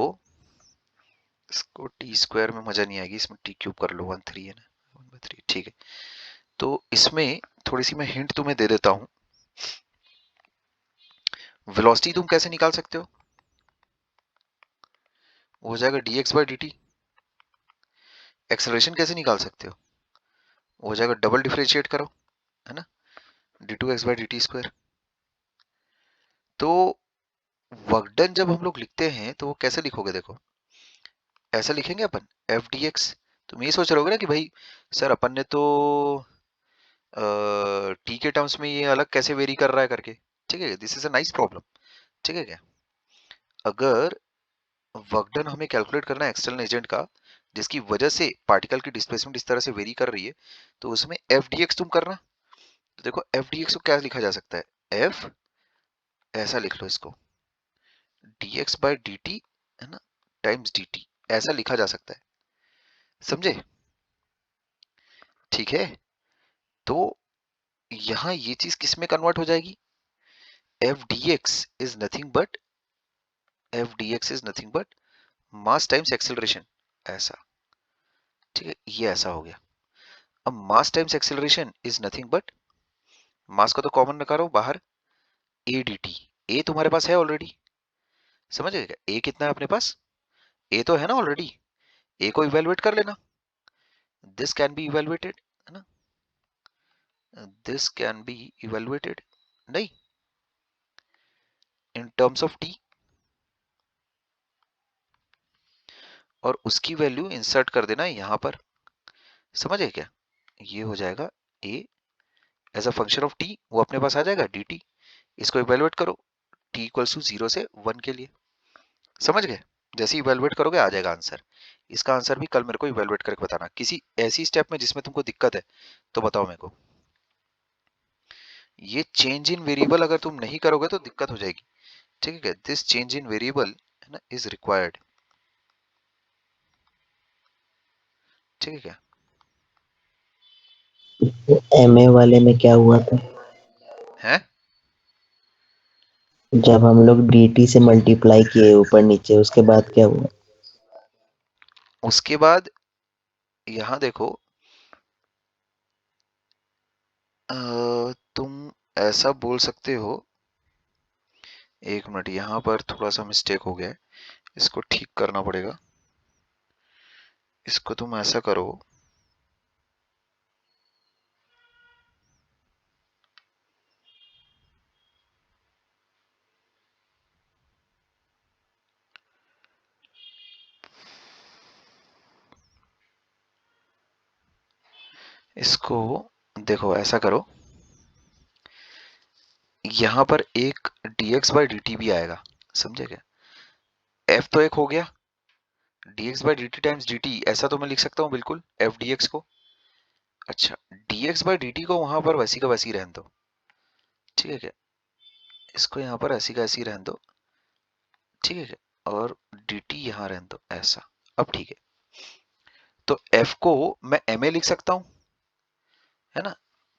इसको टी स्क्वायर में मजा नहीं आएगी, इसमें टी क्यूब कर लो, 1/3 है ना, 1/3। ठीक है, तो इसमें थोड़ी सी मैं हिंट तुम्हें दे देता हूं। वेलोसिटी तुम कैसे निकाल सकते हो? वो हो जाएगा dx/dt। एक्सेलरेशन कैसे निकाल सकते हो? वो हो जाएगा डबल डिफरेंशिएट करो, है ना, d2x/dt स्क्वायर। तो वर्क डन जब हम लोग लिखते हैं तो वो कैसे लिखोगे? देखो ऐसा लिखेंगे अपन, एफ डी एक्स। तुम ये सोच रहे होगे ना कि भाई सर अपन ने तो टी के टर्म्स में ये अलग कैसे वेरी कर रहा है करके। ठीक है, this is a nice problem. ठीक है क्या, अगर वर्क डन हमें कैलकुलेट करना है एक्सटर्नल एजेंट का, जिसकी वजह से पार्टिकल की डिस्प्लेसमेंट इस तरह से वेरी कर रही है, तो उसमें एफ डी एक्स तुम करना। तो देखो एफ डी एक्स को क्या लिखा जा सकता है? एफ, ऐसा लिख लो इसको, D x by D T, है ना, टाइम्स डी टी, ऐसा लिखा जा सकता है। समझे? ठीक है, तो यहां ये चीज किस में कन्वर्ट हो जाएगी? F D X is nothing but, F D X is nothing but mass times acceleration, ऐसा। ठीक है, ये ऐसा हो गया। अब mass times acceleration is nothing but, mass को तो कॉमन निकालो बाहर, ए डी टी। ए तुम्हारे पास है ऑलरेडी, समझ गए क्या? ए कितना है अपने पास? ए तो है ना ऑलरेडी, ए को इवेलुएट कर लेना। दिस कैन बी इवेलुएटेड, है ना, दिस कैन बी इवेलुएटेड, नहीं, इन टर्म्स ऑफ टी, और उसकी वैल्यू इंसर्ट कर देना यहां पर। समझे क्या? ये हो जाएगा A as a function of T, वो अपने पास आ जाएगा डी टी। इसको इवेलुएट करो टी इक्वल्स टू 0 से 1 के लिए। समझ गए? जैसे इवेलुएट करोगे आ जाएगा आंसर। इसका आंसर भी कल मेरे को इवेलुएट करके बताना। किसी ऐसी स्टेप में जिसमें तुमको दिक्कत है तो बताओ मेरे को। ये चेंज इन वेरिएबल अगर तुम नहीं करोगे तो दिक्कत हो जाएगी। ठीक है क्या? दिस चेंज इन वेरिएबल, है ना, इज रिक्वायर्ड। ठीक है क्या? एमए वाले में क्या हुआ था? है, जब हम लोग dt से मल्टीप्लाई किए ऊपर नीचे, उसके बाद क्या हुआ? उसके बाद यहां देखो, तुम ऐसा बोल सकते हो, एक मिनट, यहां पर थोड़ा सा मिस्टेक हो गया है, इसको ठीक करना पड़ेगा। इसको तुम ऐसा करो, इसको देखो ऐसा करो, यहां पर एक dx बाई dt भी आएगा। समझे क्या? f तो एक हो गया, dx by dt times dt, ऐसा तो मैं लिख सकता हूं बिल्कुल f dx को। अच्छा, dx बाई dt को वहां पर वैसी का वैसी रहने दो। ठीक है क्या? इसको यहाँ पर ऐसी का ऐसी रहने दो। ठीक है क्या? और dt यहाँ रहने दो, ऐसा। अब ठीक है, तो f को मैं ma लिख सकता हूं, है ना।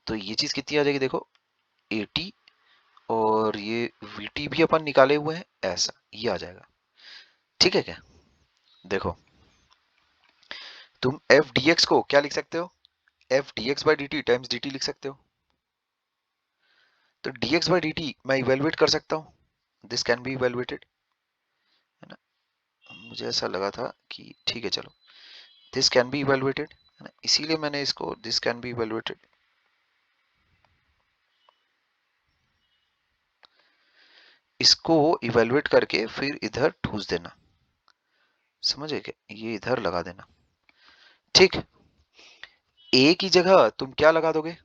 तो ये चीज कितनी आ जाएगी देखो, 80, और ये vt भी अपन निकाले हुए हैं, ऐसा ये आ जाएगा। ठीक है क्या? देखो तुम एफ डी एक्स को क्या लिख सकते हो, F D x by D T times D T लिख सकते हो। तो D x by D T मैं इवेलुएट कर सकता हूँ, दिस कैन बी इवेलुएटेड, है ना। मुझे ऐसा लगा था कि ठीक है चलो, दिस कैन बी इवेलुएटेड, है ना, इसीलिए मैंने इसको दिस कैन बी इवेलुएटेड, इसको इवेलुएट करके फिर इधर ठूस देना, समझे क्या, ये इधर लगा देना। ठीक, ए की जगह तुम क्या लगा दोगे,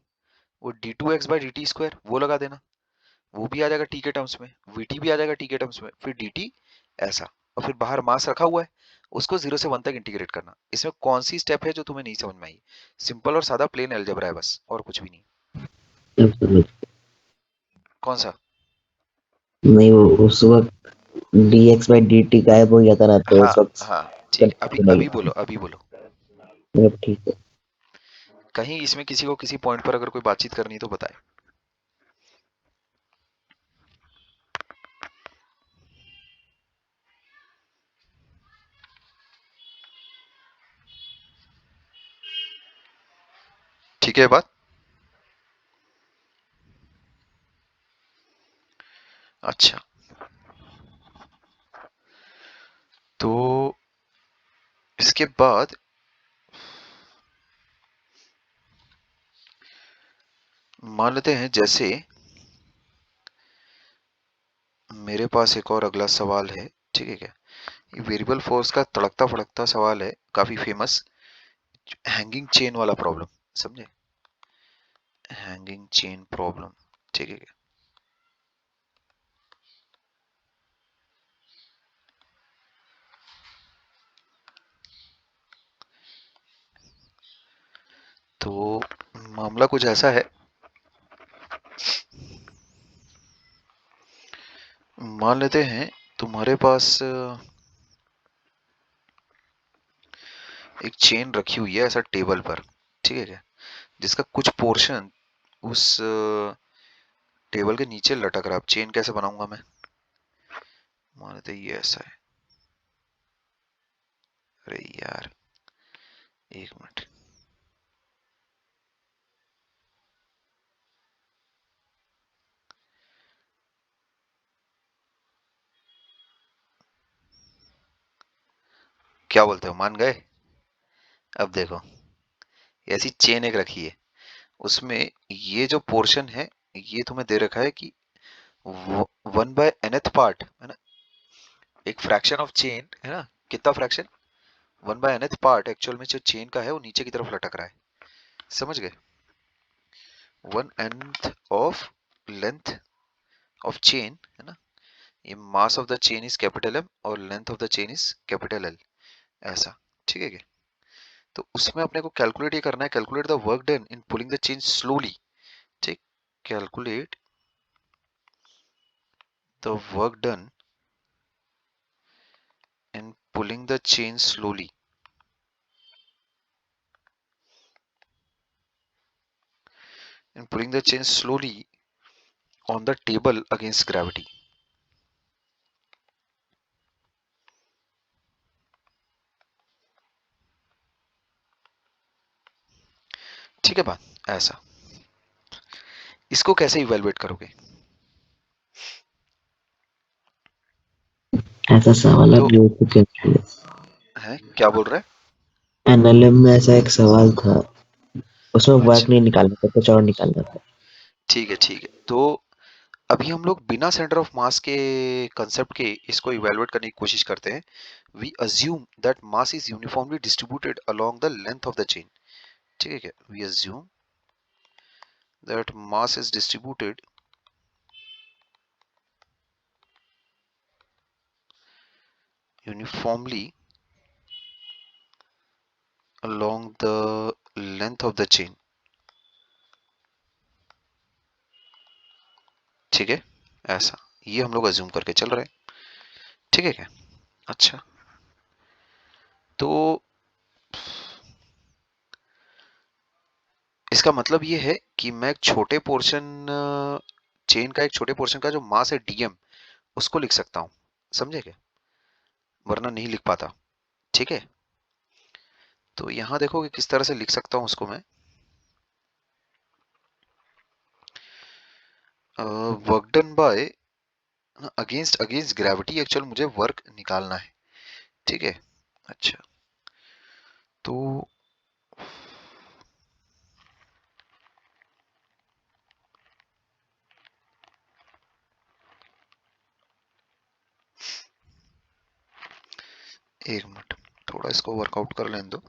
वो D two X by D T square वो लगा देना, वो भी आ जाएगा टी के टर्म्स में, वी टी भी आ जाएगा टी के टर्म्स में, फिर डी टी ऐसा, और फिर बाहर मास रखा हुआ है, उसको 0 से 1 तक इंटीग्रेट करना। इसमें कौन सी स्टेप है जो तुम्हें नहीं समझ में आई, सिंपल और सादा प्लेन अलजेब्रा है बस, और कुछ भी नहीं। कौन सा, नहीं वो उस वक्त dx by dt गायब हो गया था ना, तो हाँ उस वक्त हाँ ठीक है, अभी अभी बोलो, अभी बोलो। मतलब ठीक है। कहीं इसमें किसी को किसी पॉइंट पर अगर कोई बातचीत करनी है तो बताए। ठीक है बात, अच्छा तो इसके बाद मान लेते हैं जैसे मेरे पास एक और अगला सवाल है, ठीक है क्या, ये वेरिएबल फोर्स का तड़कता फड़कता सवाल है, काफी फेमस, हैंगिंग चेन वाला प्रॉब्लम, समझे, हैंगिंग चेन प्रॉब्लम, ठीक है क्या। तो मामला कुछ ऐसा है, मान लेते हैं तुम्हारे पास एक चेन रखी हुई है ऐसा टेबल पर, ठीक है क्या, जिसका कुछ पोर्शन उस टेबल के नीचे लटक रहा है। अब चेन कैसे बनाऊंगा मैं, मान लेते हैं ये ऐसा है, अरे यार एक मिनट, क्या बोलते हो, मान गए। अब देखो, ऐसी चेन एक रखी है, उसमें ये जो पोर्शन है ये तुम्हें दे रखा है कि 1/nth पार्ट है ना, एक फ्रैक्शन ऑफ चेन है ना, कितना फ्रैक्शन, 1/nth पार्ट एक्चुअल में जो चेन का है वो नीचे की तरफ लटक रहा है, समझ गए, 1/nth of length of chain, है ना, ये mass of the chain is capital M और length of the chain is capital L, ऐसा, ठीक है क्या। तो उसमें अपने को कैलकुलेट ये करना है, calculate the work done in pulling the chain slowly, ठीक, calculate the work done in pulling the chain slowly, in pulling the chain slowly on the table against gravity, ठीक है बात, ऐसा, इसको कैसे इवेलुएट करोगे, ऐसा सवाल तो आप ले चुके हैं, है क्या बोल रहे एनएलएम में ऐसा एक सवाल था, उसमें हैं, वर्क अच्छा नहीं निकालना था, कुछ और निकालना था। ठीक है, तो अभी हम लोग बिना सेंटर ऑफ मास के कंसेप्ट के इसको इवेलुएट करने की कोशिश करते हैं। We assume that mass is uniformly distributed along the length of the chain, ठीक है क्या, we assume that mass is distributed uniformly along the length of the chain, ठीक है, ऐसा, ये हम लोग अज्यूम करके चल रहे हैं, ठीक है क्या, अच्छा तो इसका मतलब ये है कि मैं एक छोटे पोर्शन चेन का, एक छोटे पोर्शन का जो मास है डीएम, उसको लिख सकता हूं, समझे क्या, वरना नहीं लिख पाता, ठीक है। तो यहाँ देखो कि किस तरह से लिख सकता हूँ उसको मैं। Work done bye against against gravity, actual मुझे वर्क निकालना है, ठीक है। अच्छा, तो एक मिनट, थोड़ा इसको वर्कआउट कर लेने दो।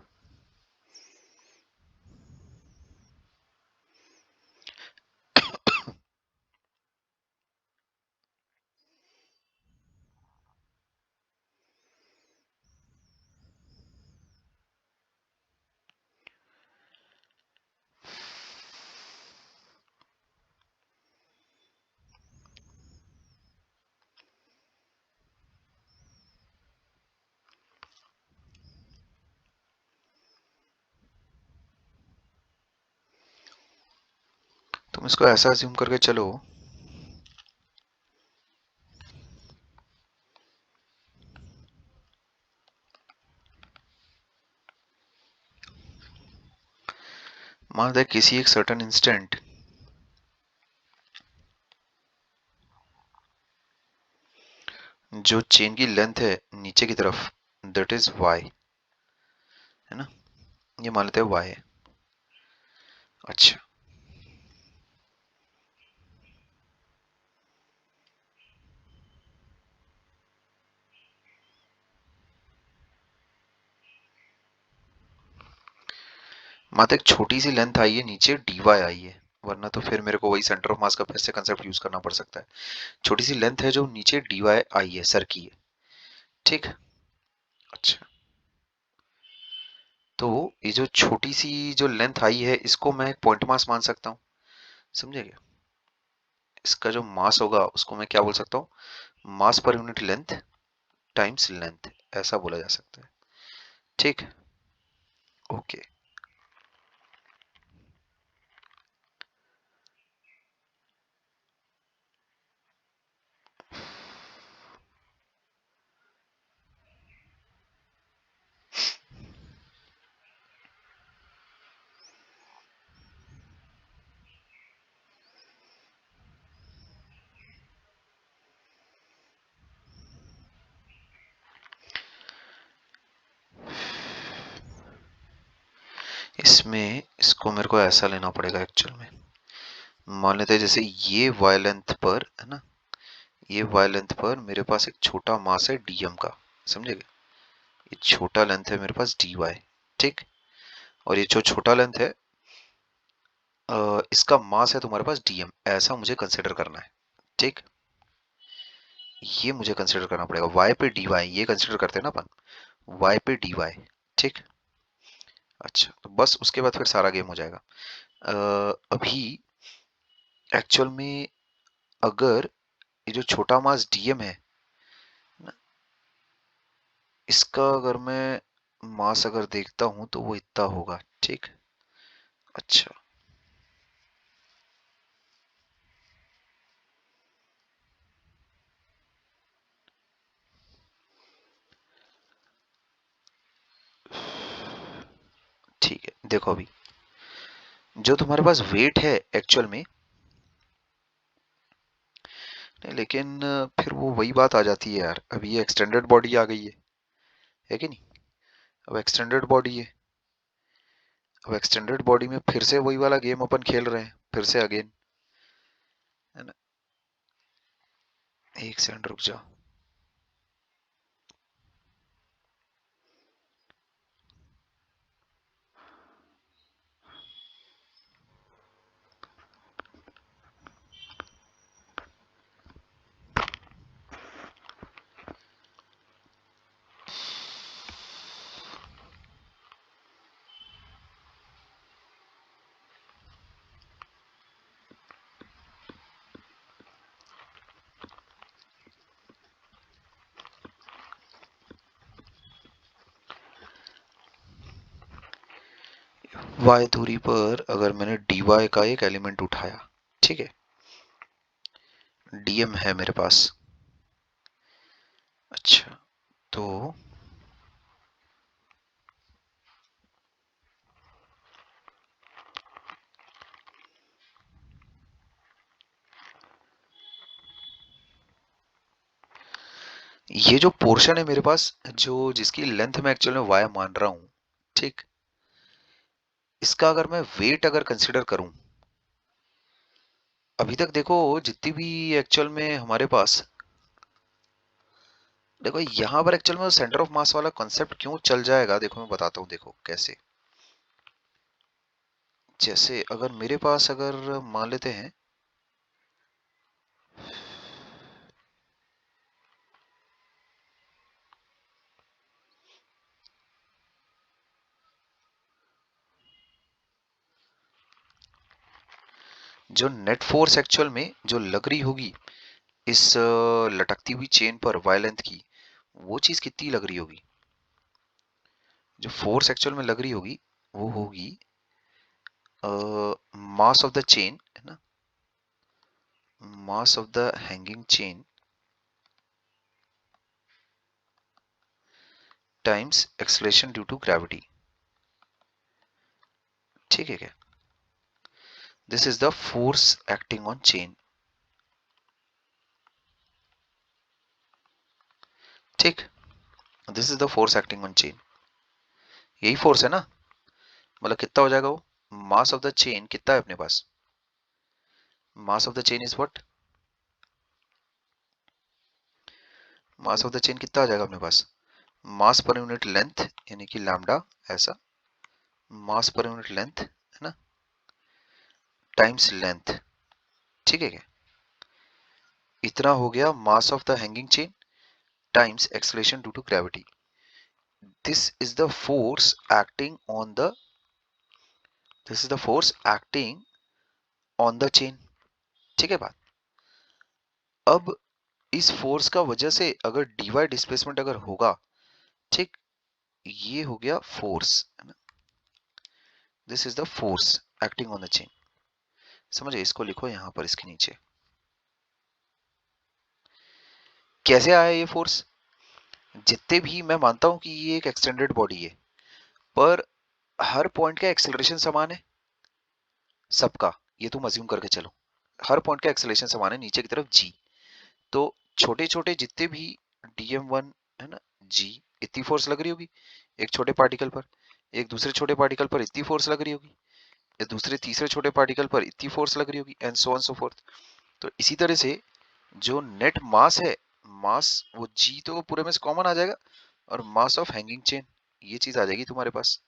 तुम इसको ऐसा अज्यूम करके चलो, मान दे किसी एक सर्टेन इंस्टेंट जो चेन की लेंथ है नीचे की तरफ, दैट इज वाई, है ना, ये मान लेते हैं वाई है। अच्छा, मात्र एक छोटी सी लेंथ आई है नीचे, डी वाई आई है, वरना तो फिर मेरे को वही सेंटर ऑफ मास का फिर से कंसेप्ट यूज करना पड़ सकता है। छोटी सी लेंथ है जो नीचे डी वाई आई है, सर की है, ठीक। अच्छा, तो ये जो छोटी सी जो लेंथ आई है इसको मैं एक पॉइंट मास मान सकता हूँ, समझे क्या। इसका जो मास होगा उसको मैं क्या बोल सकता हूँ, मास per unit length times length, ऐसा बोला जा सकता है, ठीक। ओके, इसमें इसको मेरे को ऐसा लेना पड़ेगा एक्चुअल में। मान लेते हैं जैसे ये वाई लेंथ पर है ना, ये वाई लेंथ पर मेरे पास एक छोटा मास है डीएम का, समझेगा। ये छोटा लेंथ है मेरे पास डी वाई, ठीक। और ये जो छोटा लेंथ है इसका मास है तुम्हारे पास डीएम, ऐसा मुझे कंसिडर करना है, ठीक। ये मुझे कंसिडर करना पड़ेगा, वाई पे डी वाई, ये कंसिडर करते हैं ना अपन, वाई पे डी वाई, ठीक। अच्छा, तो बस उसके बाद फिर सारा गेम हो जाएगा। अभी एक्चुअल में अगर ये जो छोटा मास डीएम है ना, इसका अगर मैं मास अगर देखता हूं तो वो इतना होगा, ठीक। अच्छा, ठीक है, देखो अभी जो तुम्हारे पास वेट है एक्चुअल में, नहीं लेकिन फिर वो वही बात आ जाती है यार, अभी ये एक्सटेंडेड बॉडी आ गई है कि नहीं। अब एक्सटेंडेड बॉडी है, अब एक्सटेंडेड बॉडी में फिर से वही वाला गेम अपन खेल रहे हैं, फिर से अगेन, है ना। एक सेकंड रुक जाओ। वाई दूरी पर अगर मैंने डी वाई का एक एलिमेंट उठाया, ठीक है, डीएम है मेरे पास। अच्छा, तो ये जो पोर्शन है मेरे पास, जो जिसकी लेंथ मैं एक्चुअल में वाई मान रहा हूं, ठीक, इसका अगर मैं वेट अगर कंसिडर करूं, अभी तक देखो जितनी भी एक्चुअल में हमारे पास, देखो यहां पर एक्चुअल में सेंटर ऑफ मास वाला कॉन्सेप्ट क्यों चल जाएगा, देखो मैं बताता हूं, देखो कैसे। जैसे अगर मेरे पास अगर मान लेते हैं जो नेट फोर्स एक्चुअल में जो लग रही होगी इस लटकती हुई चेन पर वाई लेंथ की, वो चीज कितनी लग रही होगी, जो फोर्स एक्चुअल में लग रही होगी वो होगी मास ऑफ द चेन, है ना, mass of the hanging chain times acceleration due to gravity. ठीक है क्या, this is the force acting on chain. ठीक, this is the force acting on chain, यही फोर्स है ना, मतलब कितना हो जाएगा वो, मास ऑफ द चेन कितना है अपने पास, mass of the chain is what, mass of the chain कितना आ जाएगा अपने पास, मास पर यूनिट लेंथ यानी कि लैम्डा, ऐसा, मास पर यूनिट लेंथ है ना, टाइम्स लेंथ। ठीक है क्या, इतना हो गया mass of the hanging chain times acceleration due to gravity. This is the force acting on the, this is the force acting on the chain. ठीक है बात। अब इस फोर्स का वजह से अगर डीवाई डिस्प्लेसमेंट अगर होगा, ठीक, ये हो गया फोर्स, है ना, this is the force acting on the chain. समझे, इसको लिखो यहां पर इसके नीचे। कैसे आया ये फोर्स, जितने भी मैं मानता हूं कि ये एक एक्सटेंडेड बॉडी है, पर हर पॉइंट का एक्सेलरेशन समान है सबका, ये तुम अज्यूम करके चलो, हर पॉइंट का एक्सेलरेशन समान है नीचे की तरफ जी, तो छोटे छोटे जितने भी dm1 है ना, जी, इतनी फोर्स लग रही होगी एक छोटे पार्टिकल पर, एक दूसरे छोटे पार्टिकल पर इतनी फोर्स लग रही होगी, या दूसरे तीसरे छोटे पार्टिकल पर इतनी फोर्स लग रही होगी, and so on so fourth. तो इसी तरह से जो नेट मास है, मास वो जी तो पूरे में से कॉमन आ जाएगा, और मास ऑफ हैंगिंग चेन ये चीज आ जाएगी तुम्हारे पास,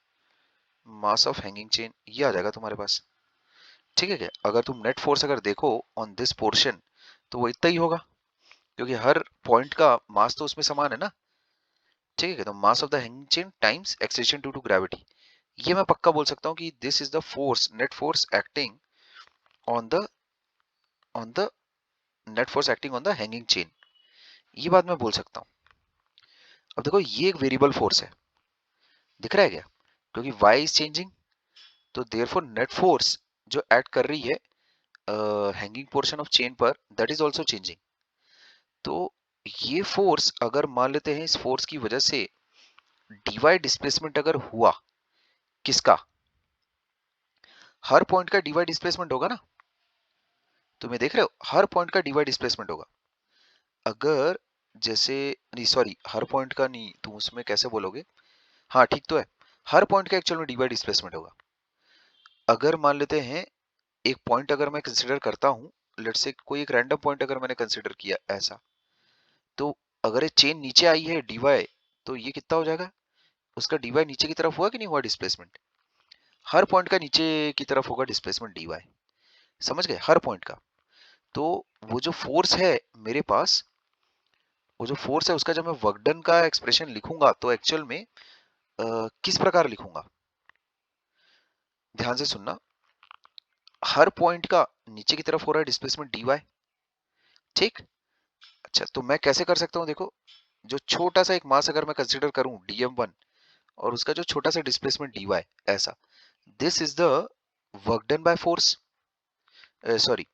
मास ऑफ हैंगिंग चेन ये आ जाएगा तुम्हारे पास। ठीक है क्या, अगर तुम नेट फोर्स अगर देखो ऑन दिस पोर्शन, तो वो इतना ही होगा, क्योंकि हर पॉइंट का मास तो उसमें समान है ना। ठीक है, तो mass of the hanging chain times acceleration due to gravity, ये मैं पक्का बोल सकता हूँ कि this is the force, net force acting on the net force acting on the hanging chain, ये बात मैं बोल सकता हूँ। अब देखो ये एक वेरिएबल फोर्स है, दिख रहा है क्या, क्योंकि y इज चेंजिंग, तो देयरफॉर नेट फोर्स जो एक्ट कर रही है हैंगिंग पोर्शन ऑफ चेन पर, दैट इज आल्सो चेंजिंग। तो ये फोर्स अगर मान लेते हैं इस फोर्स की वजह से डीवाई डिस्प्लेसमेंट अगर हुआ, किसका, हर पॉइंट का डीवाई डिस्प्लेसमेंट होगा ना, तुम्हें देख रहे हो हर पॉइंट का डीवाई डिस्प्लेसमेंट होगा। अगर जैसे, नहीं सॉरी, हर पॉइंट का नहीं, तुम उसमें कैसे बोलोगे, हाँ ठीक तो है, हर पॉइंट का एक्चुअल में डीवाई डिस्प्लेसमेंट होगा। अगर मान लेते हैं एक पॉइंट अगर मैं कंसिडर करता हूं, लेट्स से कोई एक रैंडम पॉइंट अगर मैंने कंसिडर किया ऐसा, तो अगर ये चेन नीचे आई है डीवाई, तो ये कितना हो जाएगा, उसका डीवाई नीचे की तरफ हुआ कि नहीं हुआ डिस्प्लेसमेंट, हर पॉइंट का नीचे की तरफ होगा डिस्प्लेसमेंट डीवाई, समझ गए, हर पॉइंट का। तो वो जो फोर्स है मेरे पास, वो जो फोर्स है उसका जब मैं वर्क डन का एक्सप्रेशन लिखूंगा, तो एक्चुअल में किस प्रकार लिखूंगा, ध्यान से सुनना, हर पॉइंट का नीचे की तरफ हो रहा है डिस्प्लेसमेंट डीवाई, ठीक। अच्छा, तो मैं कैसे कर सकता हूँ, देखो, जो छोटा सा एक मास अगर मैं कंसीडर करूं dm1, और उसका जो छोटा सा डिस्प्लेसमेंट dy, ऐसा, this is the work done by force, sorry,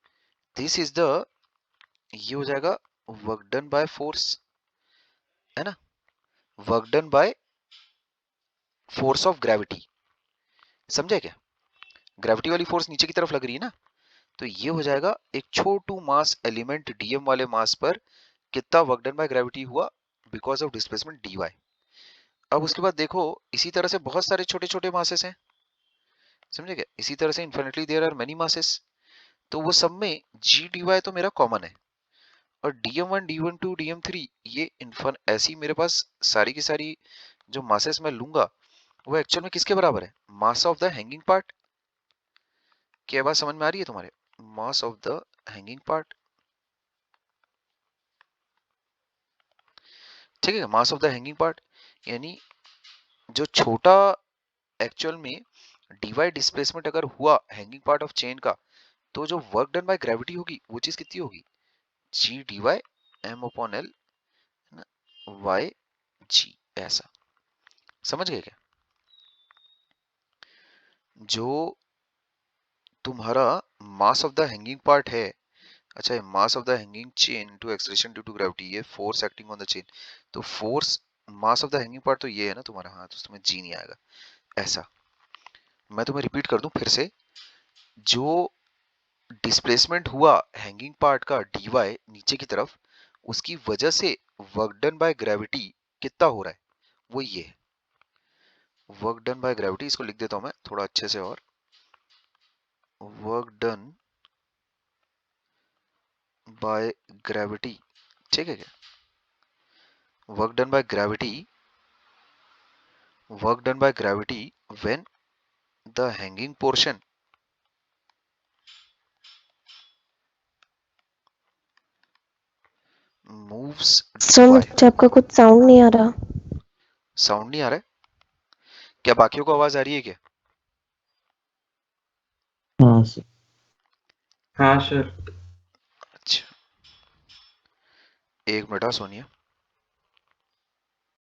this is the, ये हो जाएगा वर्क डन बाय फोर्स, है ना, work done by force of gravity, समझे क्या, ग्रेविटी वाली फोर्स नीचे की तरफ लग रही है ना, तो ये हो जाएगा एक छोटू मास एलिमेंट डीएम वाले मास पर कितना वर्क डन बाय ग्रेविटी हुआ, बिकॉज ऑफ डिस्प्लेसमेंट dy। अब उसके बाद देखो इसी तरह से बहुत सारे छोटे छोटे मासेस हैं, समझे क्या? इसी तरह से infinitely there are many masses, तो वो सब में जी डी वाई तो मेरा कॉमन है, और dm1 dm2 dm3 ये ऐसी मेरे पास सारी की सारी जो मासेस मैं लूंगा वो एक्चुअल में किसके बराबर है? मास ऑफ द हैंगिंग पार्ट। क्या बात समझ में आ रही है तुम्हारे? मास ऑफ द हैंगिंग पार्ट, ठीक है, मास ऑफ द हैंगिंग पार्ट, यानी जो छोटा एक्चुअल में dy डिस्प्लेसमेंट अगर हुआ हैंगिंग पार्ट ऑफ चेन का, तो जो वर्क डन बाय ग्रेविटी होगी वो चीज कितनी होगी? G D Y M upon L Y G, ऐसा समझ गए क्या? जो तुम्हारा mass of the hanging part है, अच्छा ये mass of the hanging chain to acceleration due to gravity, ये force acting on the chain, तो force mass of the hanging part तो ये है ना तुम्हारा, हाँ, तो तुम्हें जी नहीं आएगा। ऐसा मैं तुम्हें रिपीट कर दूं फिर से, जो डिस्प्लेसमेंट हुआ हैंगिंग पार्ट का dy नीचे की तरफ, उसकी वजह से वर्क डन बाय ग्रेविटी कितना हो रहा है, वो ये है वर्क डन बाय ग्रेविटी। इसको लिख देता हूं मैं थोड़ा अच्छे से, और वर्क डन बाय ग्रेविटी, ठीक है क्या? Work done by gravity, work done by gravity when the hanging portion moves sir dy। मुझे आपका कुछ साउंड नहीं आ रहा। साउंड नहीं आ रहा है? क्या बाकियों को आवाज आ रही है क्या? हाँ सर। हाँ सर। अच्छा, एक मिनट सोनिया।